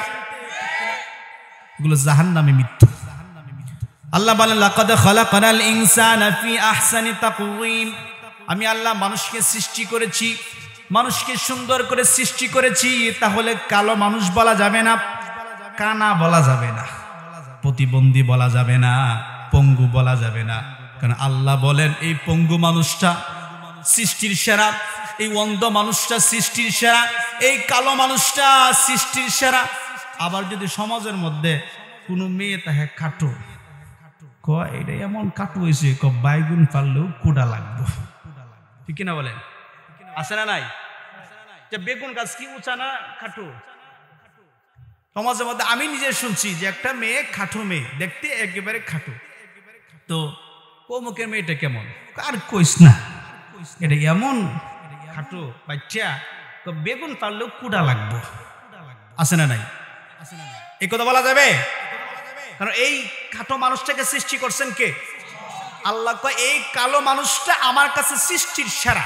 এগুলো জাহান্নামী মৃত্যু। আল্লাহ বলেন, লাকাদ খালাকনাল ইনসানা ফি আহসানি তাকওয়িম, আমি আল্লাহ মানুষকে সৃষ্টি করেছি, মানুষকে সুন্দর করে সৃষ্টি করেছি, তাহলে কালো মানুষ বলা যাবে না, কানা বলা যাবে না, প্রতিবন্ধী বলা যাবে না, পঙ্গু বলা যাবে না, কারণ আল্লাহ বলেন এই পঙ্গু মানুষটা সৃষ্টির সেরা, এই অন্ধ মানুষটা সৃষ্টির সেরা, এই কালো মানুষটা সৃষ্টির সেরা। আবার যদি সমাজের মধ্যে কোনো মেয়ে তাহে খাটো, এটা এমন কাটু হয়েছে, বাইগুন পারলেও কুড়া লাগবে, ঠিক কিনা বলেন? আছে না নাই? বেগুন গাছ কি উঁচা না খাটো? সমাজের মধ্যে আমি নিজে শুনছি যে একটা মেয়ে খাটো, মেয়ে দেখতে একেবারে খাটো, তো অমুকের মেয়েটা কেমন, আর কইস না, এটা এমন খাটো বাচ্চা, বেগুন পারলেও কুড়া লাগবে, আছে না নাই? এই কথা বলা যাবে? কারণ এই খাটো মানুষটাকে সৃষ্টি করছেন কে? আল্লাহ কয় এই কালো মানুষটা আমার কাছে সৃষ্টির সেরা,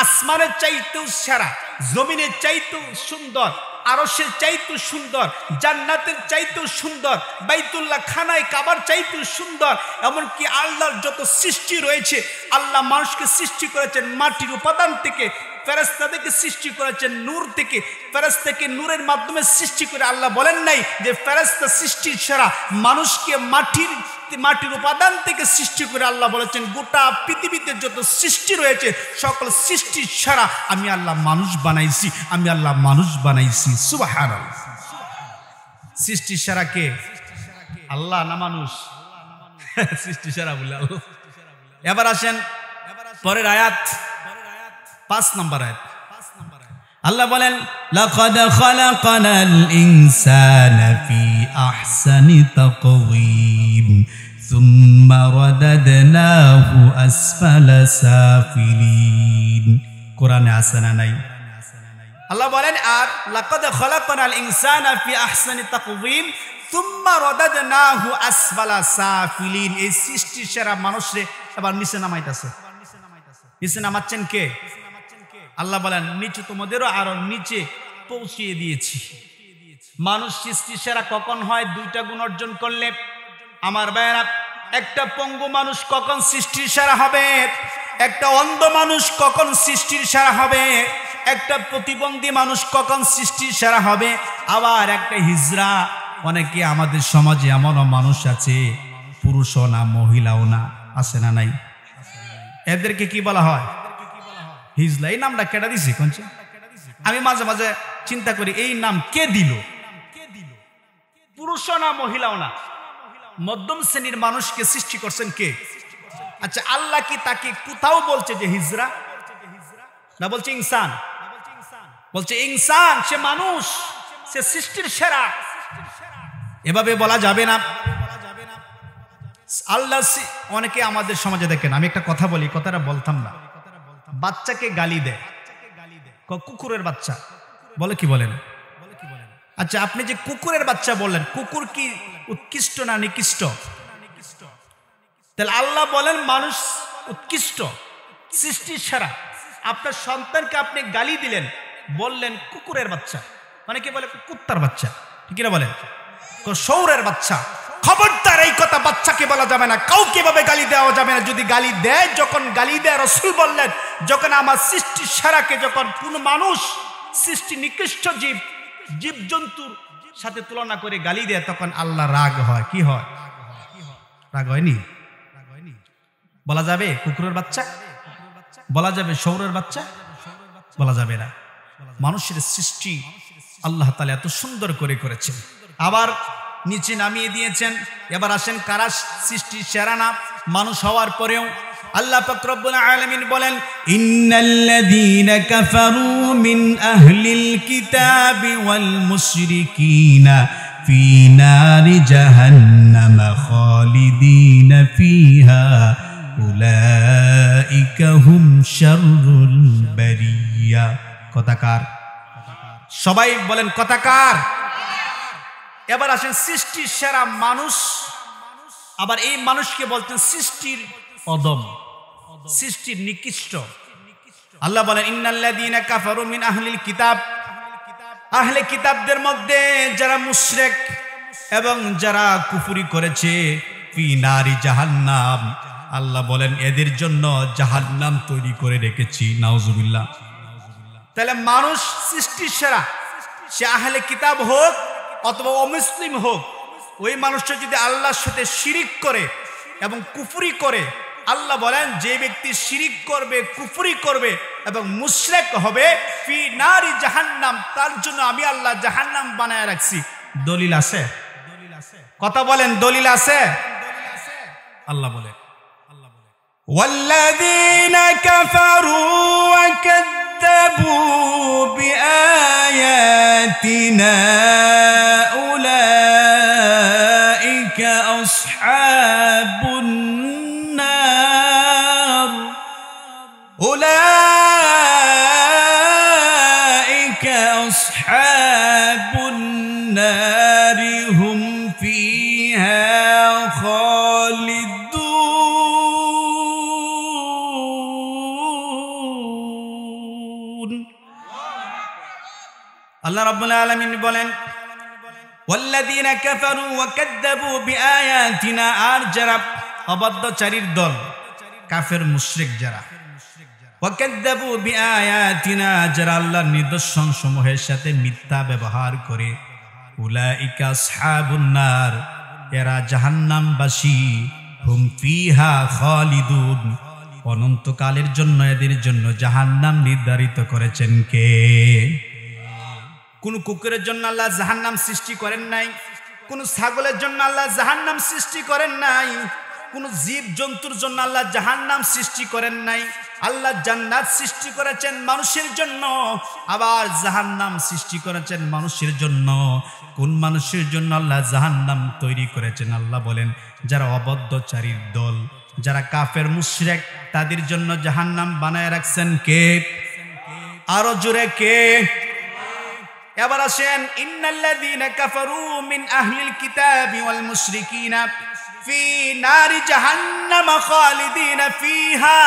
আসমানের চাইতেও সেরা, জমিনের চাইতেও সুন্দর, আরশের চাইতেও সুন্দর, জান্নাতের চাইতেও সুন্দর, বাইতুল্লাহ খানায় কাবার চাইতেও সুন্দর। এমনকি আল্লাহর যত সৃষ্টি রয়েছে, আল্লাহ মানুষকে সৃষ্টি করেছেন মাটির উপাদান থেকে, ফেরেশতাদেরকে সৃষ্টি করেছেন নূর থেকে, ফেরেশতাকে নূরের মাধ্যমে সৃষ্টি করে আল্লাহ বলেন নাই যে ফেরেশতা সৃষ্টির সেরা, মানুষকে মাটির উপাদান থেকে সৃষ্টি করে আল্লাহ বলেছেন গোটা পৃথিবীতে যত সৃষ্টি রয়েছে সকল সৃষ্টির সেরা আমি আল্লাহ মানুষ বানাইছি, আমি আল্লাহ মানুষ বানাইছি। সুবহানাল্লাহ। সৃষ্টির সেরা কে? আল্লাহ না মানুষ? সৃষ্টির সেরা বলে আল্লাহ। এবার আসেন পরের আয়াত, 5 নম্বর আয়াত। আল্লাহ বলেন লাকাদ খালাকানাল ইনসানা ফি আহসানি তাকওয়িম সুম্মা রাদাদনাহু আসফালা সাফিলিন। কোরআনে আছে না নাই? আল্লাহ বলেন আর লাকাদ খালাকানাল ইনসানা ফি আহসানি তাকওয়িম সুম্মা রাদাদনাহু আসফালা সাফিলিন। এই সৃষ্টির সেরা মানুষরে আবার নিচে নামাইতাছে। নিচে নামাচ্ছেন কে? আল্লাহ বলেন নিচে তোমাদেরও আরো নিচে পৌঁছিয়ে দিয়েছি। মানুষ সৃষ্টির সেরা কখন হয়? 2টা গুণ অর্জন করলে। আমার ভাইয়েরা, একটা পঙ্গু মানুষ কখন সৃষ্টির সেরা হবে? একটা অন্ধ মানুষ কখন সৃষ্টির সেরা হবে? একটা প্রতিবন্ধী মানুষ কখন সৃষ্টির সেরা হবে? আবার একটা হিজড়া, অনেকে আমাদের সমাজে এমনও মানুষ আছে পুরুষও না মহিলাও না, আছে না নাই? এদেরকে কি বলা হয়? হিজলা। এই নামটা কেটে দিছে কোনছে? আমি মাঝে মাঝে চিন্তা করি এই নাম কে দিল? পুরুষও না মহিলাও না, মধ্যম শ্রেণীর মানুষকে সৃষ্টি করছেন কে? আচ্ছা, আল্লাহ কি তাকে কোথাও বলছে যে হিজরা? না, বলছে ইনসান। বলছে ইনসান, সে মানুষ, সে সৃষ্টির সেরা। এভাবে বলা যাবে না। আল্লাহ অনেকে আমাদের সমাজে দেখেন, আমি একটা কথা বলি, কথাটা বলতাম না, বাচ্চাকে গালি দেয়, কুকুরের বাচ্চা বলে, কি বলেন? আচ্ছা, আপনি যে কুকুরের বাচ্চা বললেন, কুকুর কি উৎকৃষ্ট না নিকৃষ্ট? তাহলে আল্লাহ বলেন মানুষ উৎকৃষ্ট, সৃষ্টির সেরা। আপনার সন্তানকে আপনি গালি দিলেন, বললেন কুকুরের বাচ্চা, মানে কি বলে? কুত্তার বাচ্চা, ঠিক না? বলেন সৌরের বাচ্চা। খবরদার, এই কথা বাচ্চাকে বলা যাবে না, কাউকে ভাবে গালি দেওয়া যাবে না। যদি গালি দেয়, যখন গালি দেয়, রাসূল বললেন যখন আমার সৃষ্টির সেরাকে যখন কোন মানুষ সৃষ্টি নিকৃষ্ট জীবজন্তুর সাথে তুলনা করে গালি দেয়, তখন আল্লাহ রাগ হয়। কি হয়? রাগ হয়নি? বলা যাবে কুকুরের বাচ্চা? বলা যাবে সৌরের বাচ্চা? বলা যাবে না। মানুষের সৃষ্টি আল্লাহ তাআলা এত সুন্দর করে করেছেন, আবার নিচে নামিয়ে দিয়েছেন। এবার আসেন কারা সৃষ্টি সেরা না মানুষ হওয়ার পরেও? আল্লাহ পাক রব্বুল আলামিন বলেন ইন্নাল্লাযীনা কাফারু মিন আহলিল কিতাবি ওয়াল মুশরিকিনা ফি নারি জাহান্নাম খালিদিনা ফিহা উলাইকা হুম শাররুল বারিয়া। কথাকার? সবাই বলেন কথাকার। এবার আসেন সৃষ্টির সেরা মানুষ, আবার এই মানুষকে বলতেন সৃষ্টির অদম, সৃষ্টির নিকৃষ্ট। আল্লাহ বলেন ইন্নাল্লাযীনা কাফারু মিন আহলিল কিতাব, আহলে কিতাবদের মধ্যে যারা মুশরিক এবং যারা কুফরি করেছে, ফি নারি জাহান্নাম, আল্লাহ বলেন এদের জন্য জাহান্নাম তৈরি করে রেখেছি। নাউজুবিল্লাহ। তাহলে মানুষ সৃষ্টির সেরা, সে আহলে কিতাব হোক অথবা অমুসলিম হোক, ওই মানুষটা যদি আল্লাহর সাথে শিরিক করে এবং কুফরি করে, আল্লাহ বলেন যে ব্যক্তি শিরিক করবে, কুফরি করবে এবং মুশরিক হবে, ফি নারি জাহান্নাম, তার জন্য আমি আল্লাহ জাহান্নাম বানায় রাখছি। দলিল আছে? কথা বলেন, দলিল আছে? আল্লাহ বলে ওয়াল্লাযীনা কাফারু ওয়া কাযযাবু বিআয়াতিনা উলাইকা আসহাবুন নার, উলাইকা আসহাবুন নার হুম ফিহা খালিদুন। আল্লাহ রাব্বুল আলামিন বলেন ওয়াল্লাযীনা কাফারু ওয়া কাযযাবু বিআয়াতিনা, আর যারা অবাধ্যচারীর দল, কাফের মুশরিক যারা, ওয়া কাযযাবু বিআয়াতিনা, যারা আল্লাহর নিদর্শন সমূহের সাথে মিথ্যা ব্যবহার করে, উলাইকা আসহাবুন নার, এরা জাহান্নামবাসী, হুম ফিহা খালিদুন, অনন্তকালের জন্য এদের জন্য জাহান্নাম নির্ধারিত করেছেন কে? কোন কুকুরের জন্য আল্লাহ জাহান্নাম সৃষ্টি করেন নাই, কোন ছাগলের জন্য আল্লাহ জাহান্নাম সৃষ্টি করেন নাই, কোন জীব জন্তুর জন্য আল্লাহ জাহান্নাম সৃষ্টি করেন নাই। আল্লাহ জান্নাত সৃষ্টি করেছেন মানুষের জন্য, আবার জাহান্নাম সৃষ্টি করেছেন মানুষের জন্য। কোন মানুষের জন্য আল্লাহ জাহান্নাম তৈরি করেছেন? আল্লাহ বলেন যারা অবদ্ধচারীর দল, যারা কাফের মুশরিক, তাদের জন্য জাহান্নাম বানায় রাখছেন কে? আরো জোরে কে? এবার আসেন, ইন্নাল্লাযীনা কাফারু মিন আহলিল কিতাবি ওয়াল মুশরিকিনা ফি নারি জাহান্নাম খালিদিনা ফিহা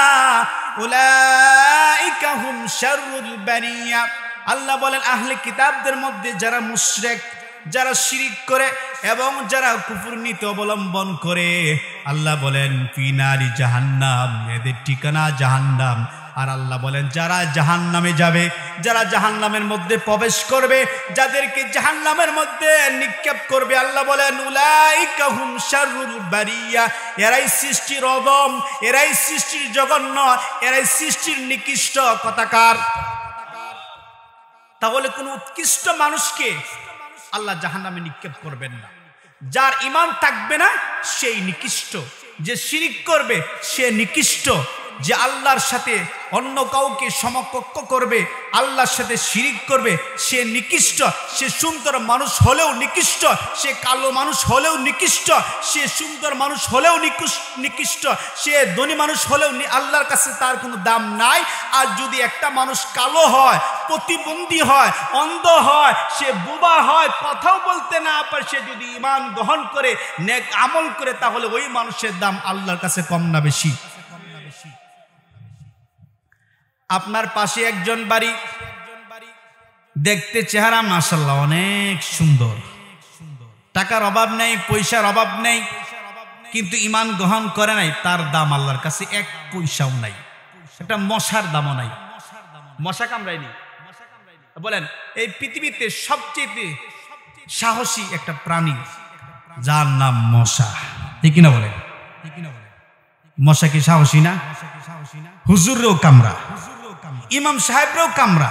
উলাইকা হুম শাররুল বারিয়া। আল্লাহ বলেন আহলে কিতাবদের মধ্যে যারা মুশরিক, যারা শিরিক করে এবং যারা কুফর নীতি অবলম্বন করে, আল্লাহ বলেন ফি নারি জাহান্নাম, এদের ঠিকানা জাহান্নাম। আর আল্লাহ বলেন যারা জাহান্নামে যাবে, যারা জাহান্নামের মধ্যে প্রবেশ করবে, যাদেরকে জাহান্নামের মধ্যে নিক্ষেপ করবে, আল্লাহ বলেন উলাইকা হুম শাররুল বারিয়া, এরাই সৃষ্টির অদম, এরাই সৃষ্টির জঘন্য, এরাই সৃষ্টির নিকৃষ্ট কথাকার। তাহলে কোন উৎকৃষ্ট মানুষকে আল্লাহ জাহান্নামে নিক্ষেপ করবেন না। যার ঈমান থাকবে না সেই নিকৃষ্ট, যে শিরিক করবে সে নিকৃষ্ট, যে আল্লাহর সাথে অন্য কাউকে সমকক্ষ করবে, আল্লাহর সাথে শিরিক করবে, সে নিকৃষ্ট। সে সুন্দর মানুষ হলেও নিকৃষ্ট, সে কালো মানুষ হলেও নিকৃষ্ট, সে সুন্দর মানুষ হলেও নিকৃষ্ট, সে ধনী মানুষ হলেও আল্লাহর কাছে তার কোনো দাম নাই। আর যদি একটা মানুষ কালো হয়, প্রতিবন্ধী হয়, অন্ধ হয়, সে বোবা হয়, কথাও বলতে না পারে, সে যদি ঈমান গ্রহণ করে নেক আমল করে, তাহলে ওই মানুষের দাম আল্লাহর কাছে কম না বেশি? আপনার পাশে একজন বাড়ি, দেখতে চেহারা মাশাআল্লাহ অনেক সুন্দর, টাকার অভাব নেই, পয়সার অভাব নেই, কিন্তু ঈমান গ্রহণ করে নাই, তার দাম আল্লাহর কাছে এক পয়সাও নাই, একটা মশার দামও নাই। মশা কামড়ায়নি? বলেন এই পৃথিবীতে সবচেয়ে সাহসী একটা প্রাণী যার নাম মশা, ঠিক কিনা বলেন? মশা কি সাহসী না? হুজুরও কামড়া, ইমাম সাহেবরাও কামড়া,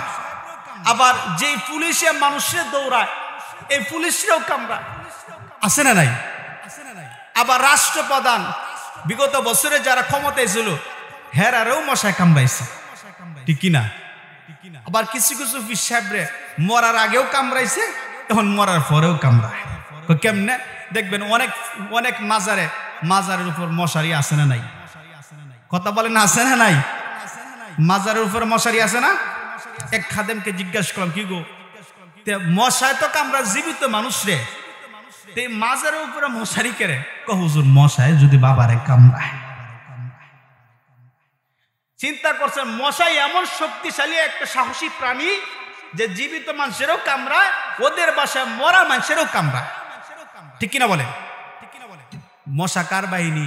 আবার যে পুলিশে মানুষের দৌড়ায় এই পুলিশরাও কামড়া, আছে না নাই? আবার রাষ্ট্রপ্রধান বিগত বছরে যারা ক্ষমতায় ছিল হেরারেও মশায় কামড়াইছে, ঠিক কিনা? আবার কিছু কিছু পীর সাহেবরে মরার আগেও কামড়াইছে, এখন মরার পরেও কামড়ায়। কেমনে? দেখবেন অনেক অনেক মাজারের উপর মশারি আছে না নাই? কথা বলেন আছে না নাই? মাজারের উপর মশারি আছে না? এক খাদেমকে জিজ্ঞাসা করলাম, কি গো মশায় তো কামড়া জীবিত মানুষ রে, মাজারের উপরে মশারি কেড়ে? হুজুর মশায় যদি বাবারে কামড়ায়। চিন্তা করছেন মশাই এমন শক্তিশালী একটা সাহসী প্রাণী যে জীবিত মানুষেরও কামড়ায়, ওদের বাসায় মরা মানুষেরও কামড়ায়, ঠিক কিনা বলেন? মশা কার বাহিনী?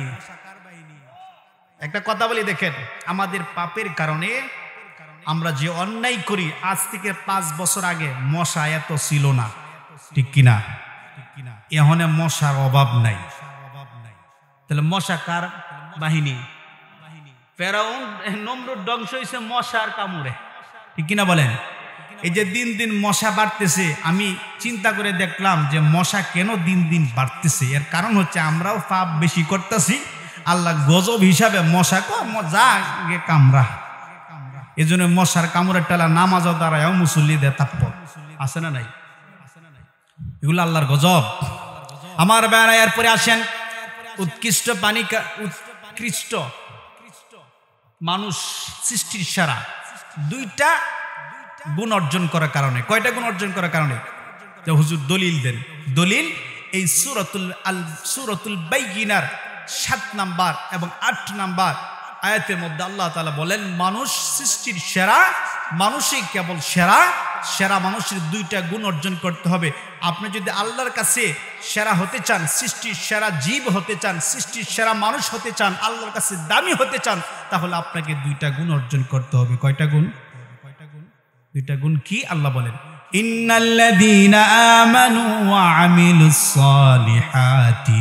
একটা কথা বলি, দেখেন আমাদের পাপের কারণে আমরা যে অন্যায় করি, আজ থেকে 5 বছর আগে মশা এত ছিল না, ঠিক কিনা? এখন মশার অভাব নাই। তাহলে মশা কার বাহিনী? ফেরাউন নমরুদ ধ্বংস হয়েছে মশার কামড়ে, ঠিক কিনা বলেন? এই যে দিন দিন মশা বাড়তেছে, আমি চিন্তা করে দেখলাম যে মশা কেন দিন দিন বাড়তেছে, এর কারণ হচ্ছে আমরাও পাপ বেশি করতেছি। আল্লাহ গজব হিসাবে মশা যা কামড়া, এই জন্য মশার কামড়ের টালা নামাজও দ্বারাও মুসল্লি দেয় তাপ্প, আছে না নাই? এগুলো আল্লাহর গজব। আমার বেড়া এরপরে আসেন উৎকৃষ্ট পানি, উৎকৃষ্ট মানুষ সৃষ্টির সারা 2টা গুণ অর্জন করার কারণে। কয়টা গুণ অর্জন করার কারণে? যে হুজুর দলিল দেন। দলিল এই সূরাতুল বাইয়িনার 7 নাম্বার এবং 8 নাম্বার আয়াতের মধ্যে আল্লাহ তাআলা বলেন মানুষ সৃষ্টির সেরা, মানুষই কেবল সেরা। সেরা মানুষের 2টা গুণ অর্জন করতে হবে। আপনি যদি আল্লাহর কাছে সেরা হতে চান, সৃষ্টির সেরা জীব হতে চান, সৃষ্টির সেরা মানুষ হতে চান, আল্লাহর কাছে দামি হতে চান, তাহলে আপনাকে 2টা গুণ অর্জন করতে হবে। কয়টা গুণ? 2টা গুণ কি? আল্লাহ বলেন ইন্নাল্লাযীনা আমানু ওয়া আমিলুস সালিহাতি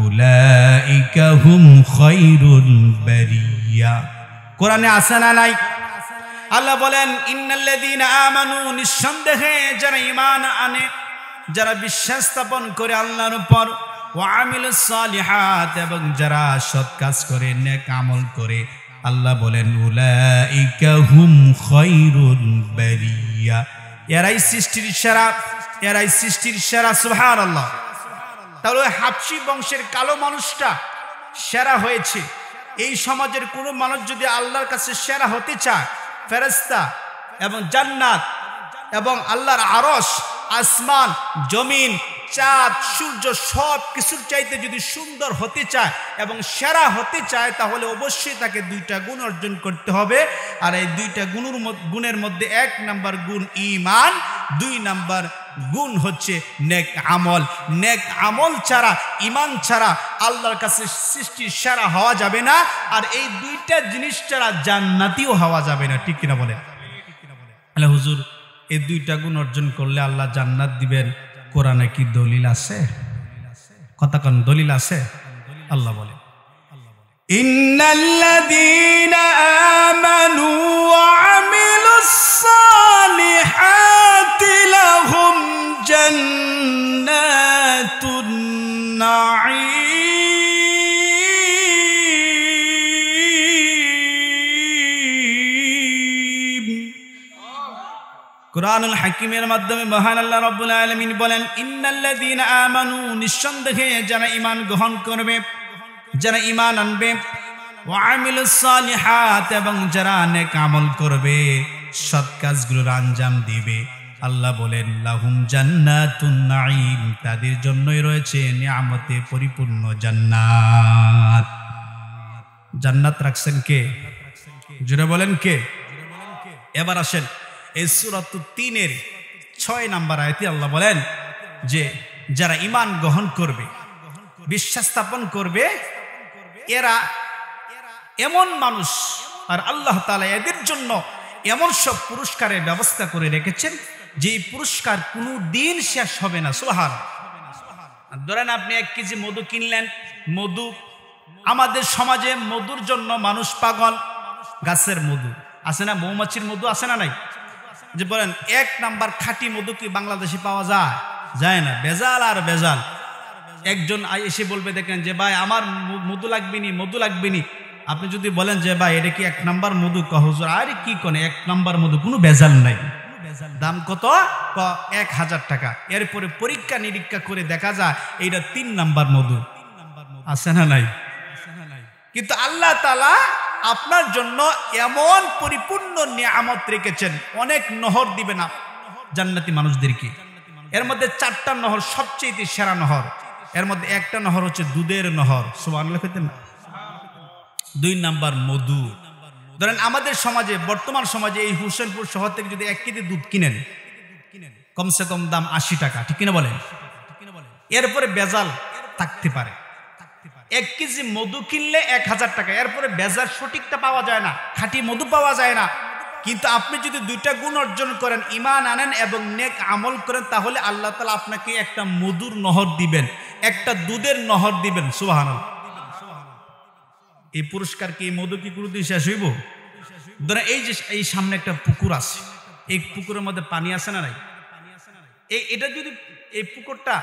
উলাইকা হুম খায়রুল বারিয়া। কোরআনে আছে না নাই? আল্লাহ বলেন ইন্নাল্লাযীনা আমানু, নিঃসন্দেহে যারা ঈমান আনে, যারা বিশ্বাস স্থাপন করে আল্লাহর উপর, ওয়া আমিলুস সালিহাত, এবং যারা সৎ কাজ করে, নেক আমল করে, আল্লাহ বলেন উলাইকা হুম খায়রুল বারিয়া, এরাই সৃষ্টির সেরা, এরাই সৃষ্টির সেরা। সুবহানাল্লাহ। তাহলে হাবশী বংশের কালো মানুষটা সেরা হয়েছে। এই সমাজের কোনো মানুষ যদি আল্লাহর কাছে সেরা হতে চায়, ফেরেশতা এবং জান্নাত এবং আল্লাহর আরশ, আসমান, জমিন, চাঁদ, সূর্য সব কিছুর চাইতে যদি সুন্দর হতে চায় এবং সেরা হতে চায়, তাহলে অবশ্যই তাকে দুইটা গুণ অর্জন করতে হবে। আর এই দুইটা গুণের মধ্যে 1 নাম্বার গুণ ঈমান, 2 নাম্বার গুণ হচ্ছে নেক আমল। নেক আমল ছাড়া, ঈমান ছাড়া আল্লাহর কাছে সৃষ্টির সেরা হওয়া যাবে না। আর এই দুইটা জিনিস ছাড়া জান্নাতিও হওয়া যাবে না। ঠিক কিনা বলেন? আল্লাহ হুজুর, এই দুইটা গুণ অর্জন করলে আল্লাহ জান্নাত দিবেন, কোরআনে কি দলিল আছে? কথা কোন দলিল আছে? আল্লাহ বলে ইন্নাল্লাযীনা আমানু ওয়া আমিলুস সালিহাতি লাহুম জান্নাতুন নাঈম। কুরআনুল হাকিমের মাধ্যমে মহান আল্লাহ রাব্বুল আলামিন বলেন ইন্নাল্লাযীনা আমানু, নিঃসন্দেহে যারা ঈমান গ্রহণ করবে, যারা ঈমান আনবে, ওয়া আমিলুস সালিহাত, এবং যারা নেক আমল করবে, সৎ কাজগুলোর আঞ্জাম দিবে, আল্লাহ বলেন লাহুম জান্নাতুন নাঈম, তাদের জন্যই রয়েছে নিয়ামতে পরিপূর্ণ জান্নাত। জান্নাত রাখছেন কে? জোরে বলেন কে? এবার আসেন এই সূরা 3-এর 6 নাম্বার আয়াতে আল্লাহ বলেন যে যারা ঈমান গ্রহণ করবে, বিশ্বাস স্থাপন করবে, এরা এমন মানুষ, আর আল্লাহ তাআলা এদের জন্য এমন সব পুরস্কারের ব্যবস্থা করে রেখেছেন যে পুরস্কার কোনো দিন শেষ হবে না। সুবহানাল্লাহ। ধরেন আপনি 1 কেজি মধু কিনলেন, মধু, আমাদের সমাজে মধুর জন্য মানুষ পাগল। গাছের মধু আছে না, মৌমাছির মধু আছে না নাই? যে বলেন 1 নাম্বার খাঁটি মধু কি বাংলাদেশে পাওয়া যায়? যায় না, ভেজাল আর ভেজাল। একজন এসে বলবে দেখেন যে ভাই আমার মধু লাগবেনি, মধু লাগবেনি। আপনি যদি বলেন যে ভাই এটা কি 1 নাম্বার মধু, হুজুর আরে কি কোন 1 নাম্বার মধু, কোনো ভেজাল নাই। দাম কত? 1000 টাকা। এরপরে পরীক্ষা নিরীক্ষা করে দেখা যায় এইটা 3 নাম্বার মধু। আছে না নাই? কিন্তু আল্লাহ তাআলা আপনার জন্য এমন পরিপূর্ণ নিয়ামত রেখেছেন, অনেক নহর দিবেন না জান্নাতি মানুষদেরকে। এর মধ্যে 4টা নহর সবচেয়ে সেরা নহর। এর মধ্যে একটা নহর হচ্ছে দুধের নহর। সুবহানাল্লাহ কইতেন না? 2 নাম্বার মধু। ধরেন আমাদের সমাজে, বর্তমান সমাজে এই হোসেনপুর শহর থেকে যদি 1 কেজি দুধ কিনেন, কমসে কম দাম 80 টাকা। ঠিক কিনা বলেন? এরপরে ভেজাল থাকতে পারে। 1 কেজি মধু কিনলে 1000 টাকা, এরপরে ভেজাল সঠিকটা পাওয়া যায় না, খাঁটি মধু পাওয়া যায় না। কিন্তু আপনি যদি 2টা গুণ অর্জন করেন, ঈমান আনেন এবং নেক আমল করেন, তাহলে আল্লাহ তাআলা আপনাকে একটা মধুর নহর দিবেন, একটা দুধের নহর দিবেন। সুবহানাল্লাহ। এই পুরস্কার কি, এই মধু কি কোনোদিন শেষ হইব? ধরেন এই যে এই সামনে একটা পুকুর আছে, এই পুকুরের মধ্যে পানি আছে না নাই? এটা যদি এই পুকুরটা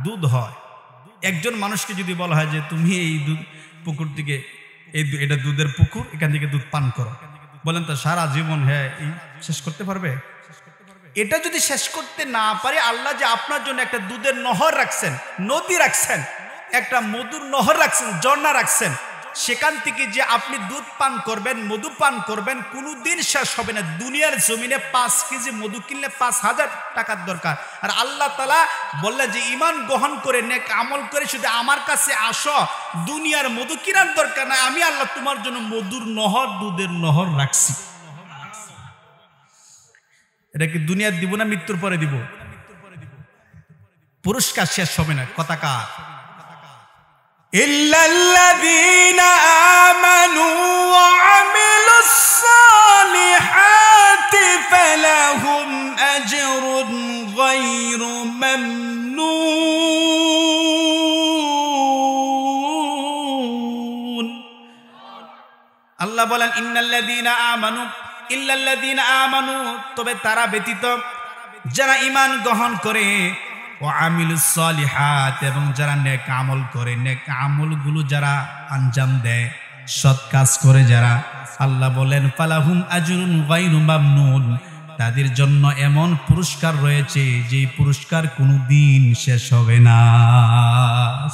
দুধ হয়, একজন মানুষকে যদি বলা হয় যে তুমি এই দুধ পুকুর থেকে, এটা দুধের পুকুর, এখান থেকে দুধ পান করো, বলেন তো সারা জীবন হ্যাঁ শেষ করতে পারবে? এটা যদি শেষ করতে না পারে, আল্লাহ যে আপনার জন্য একটা দুধের নহর রাখছেন, নদী রাখছেন, একটা মধুর নহর রাখছেন, ঝর্ণা রাখছেন, সেখান থেকে যে আপনি দুধ পান করবেন, মধু পান করবেন, কোনোদিন শেষ হবে না। দুনিয়ার জমিনে 5 কেজি মধু কিনলে 5000 টাকার দরকার। আর আল্লাহ তাআলা বললেন যে ঈমান গ্রহণ করে নেক আমল করে শুধু আমার কাছে আসো, দুনিয়ার মধু কেনার দরকার নাই, আমি আল্লাহ তোমার জন্য মধুর নহর, দুধের নহর রাখছি। এটা কি দুনিয়ার দিব না মৃত্যুর পরে দিব? পুরস্কার শেষ হবে না। কথা কার? ইল্লাল্লাযীনা আমানু ওয়া আমিলুস সালিহাতি ফালাহুম আজরুন গায়রু মামনুন। আল্লাহ বলেন ইন্নাল্লাযীনা আমানু, ইল্লাল্লাযীনা আমানু, তবে তারা ব্যতীত যারা ঈমান গ্রহণ করে, ও আমিলুস সলিহাত, এবং যারা নেক আমল করে, নেক আমলগুলো যারা আঞ্জাম দেয়, সৎ কাজ করে যারা, আল্লাহ বলেন ফালাহুম আজরুন গায়রু মামনুন, তাদের জন্য এমন পুরস্কার রয়েছে যে পুরস্কার কোনোদিন শেষ হবে না।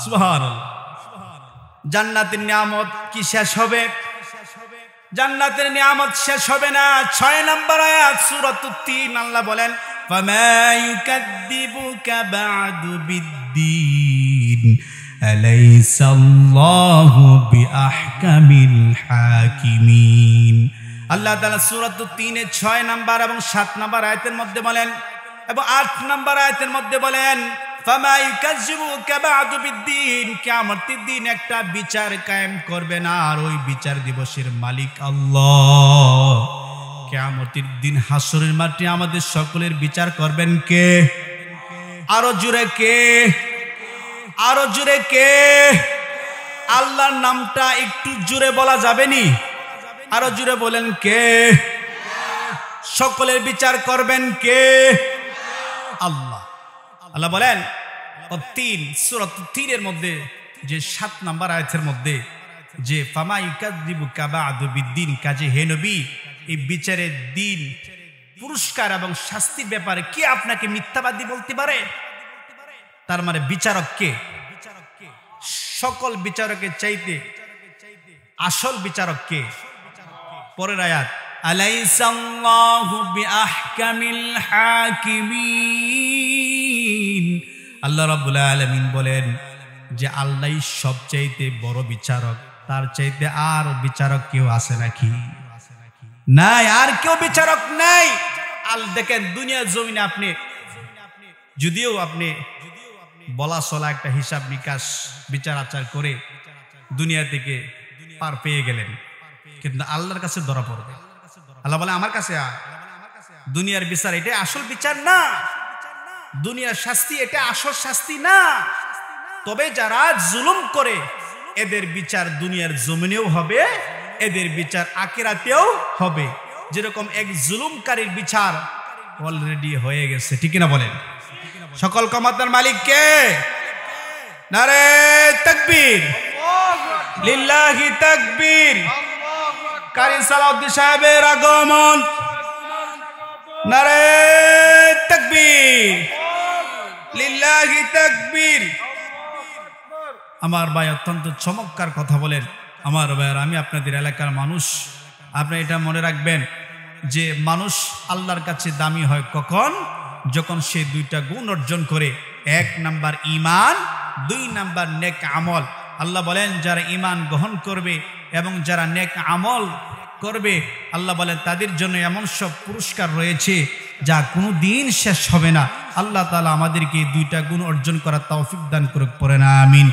সুবহানাল্লাহ। জান্নাতের নিয়ামত কি শেষ হবে? জান্নাতের নিয়ামত শেষ হবে না। 6 নম্বর আয়াত সূরাতুত তিন, আল্লাহ বলেন ফামা ইউকাদ্দিবুকা বা'দু বিদ্দীন আলাইসাল্লাহু বিআহকামিল হাকিমিন। আল্লাহ তাআলা সূরাতুত তিনের 6 নম্বর এবং 7 নম্বর আয়াতের মধ্যে বলেন, এবং 8 নম্বর আয়াতের মধ্যে বলেন ফামা ইউকাযযিবুকা বা'দু বিদ্দীন, কিয়ামতের দিন একটা বিচার কায়েম করবে না, আর ওই বিচার দিবসের মালিক আল্লাহ। কিয়ামতের দিন হাসরের মাঠে আমাদের সকলের বিচার করবেন কে? আরো জোরে কে? আরো জোরে কে? আল্লাহর নামটা একটু জোরে বলা যাবে নি? আরো জোরে বলেন কে? সকলের বিচার করবেন কে? আল্লাহ। আল্লাহ বলেন সূরাতুত তিনের মধ্যে যে 7 নম্বর আয়াতের মধ্যে যে ফামা ইউকাযযিবুকা বা'দু বিদ্দীন, কাজে হে নবী, এই বিচারের দিন, পুরস্কার এবং শাস্তির ব্যাপারে কে আপনাকে মিথ্যাবাদী বলতে পারে? তার মানে বিচারক কে? সকল বিচারকের চাইতে আসল বিচারক কে? পরের আয়াত আলাইসাল্লাহু বিআহকামিল হাকিমিন, আল্লাহ রাব্বুল আলামিন বলেন যে আল্লাহই সবচাইতে বড় বিচারক, তার চাইতে আর বিচারক কেউ আছে নাকি? নাই, আর কেউ বিচারক নাই। দেখেন দুনিয়ার জমিনে আপনি যদিও আপনি বলা চলা একটা হিসাব নিকাশ বিচার আচার করে দুনিয়া থেকে পার পেয়ে গেলেন, কিন্তু আল্লাহর কাছে ধরা পড়বে। আল্লাহ বলে আমার কাছে দুনিয়ার বিচার এটা আসল বিচার না, দুনিয়ার শাস্তি এটা আসল শাস্তি না। তবে যারা জুলুম করে এদের বিচার দুনিয়ার জমিনেও হবে, এদের বিচার আখিরাতেও হবে। যেরকম এক জুলুমকারীর বিচার অলরেডি হয়ে গেছে, ঠিক না বলেন? সকল ক্ষমতার মালিক কে? নারে তাকবীর, লিল্লাহি তাকবীর। কারি সালাউদ্দিন সাহেবের আগমন, নারে তাকবীর, লিল্লাহি তাকবীর। আমার ভাই অত্যন্ত চমৎকার কথা বলেন। আমার ভাইয়ের, আমি আপনাদের এলাকার মানুষ, আপনি এটা মনে রাখবেন যে মানুষ আল্লাহর কাছে দামি হয় কখন? যখন সে 2টা গুণ অর্জন করে। 1 নাম্বার ঈমান, 2 নাম্বার নেক আমল। আল্লাহ বলেন যারা ঈমান গ্রহণ করবে এবং যারা নেক আমল করবে, আল্লাহ বলেন তাদের জন্য এমন সব পুরস্কার রয়েছে যা কোনো দিন শেষ হবে না। আল্লাহ তাআলা আমাদেরকে 2টা গুণ অর্জন করার তৌফিক দান করুক, পড়েন আমিন।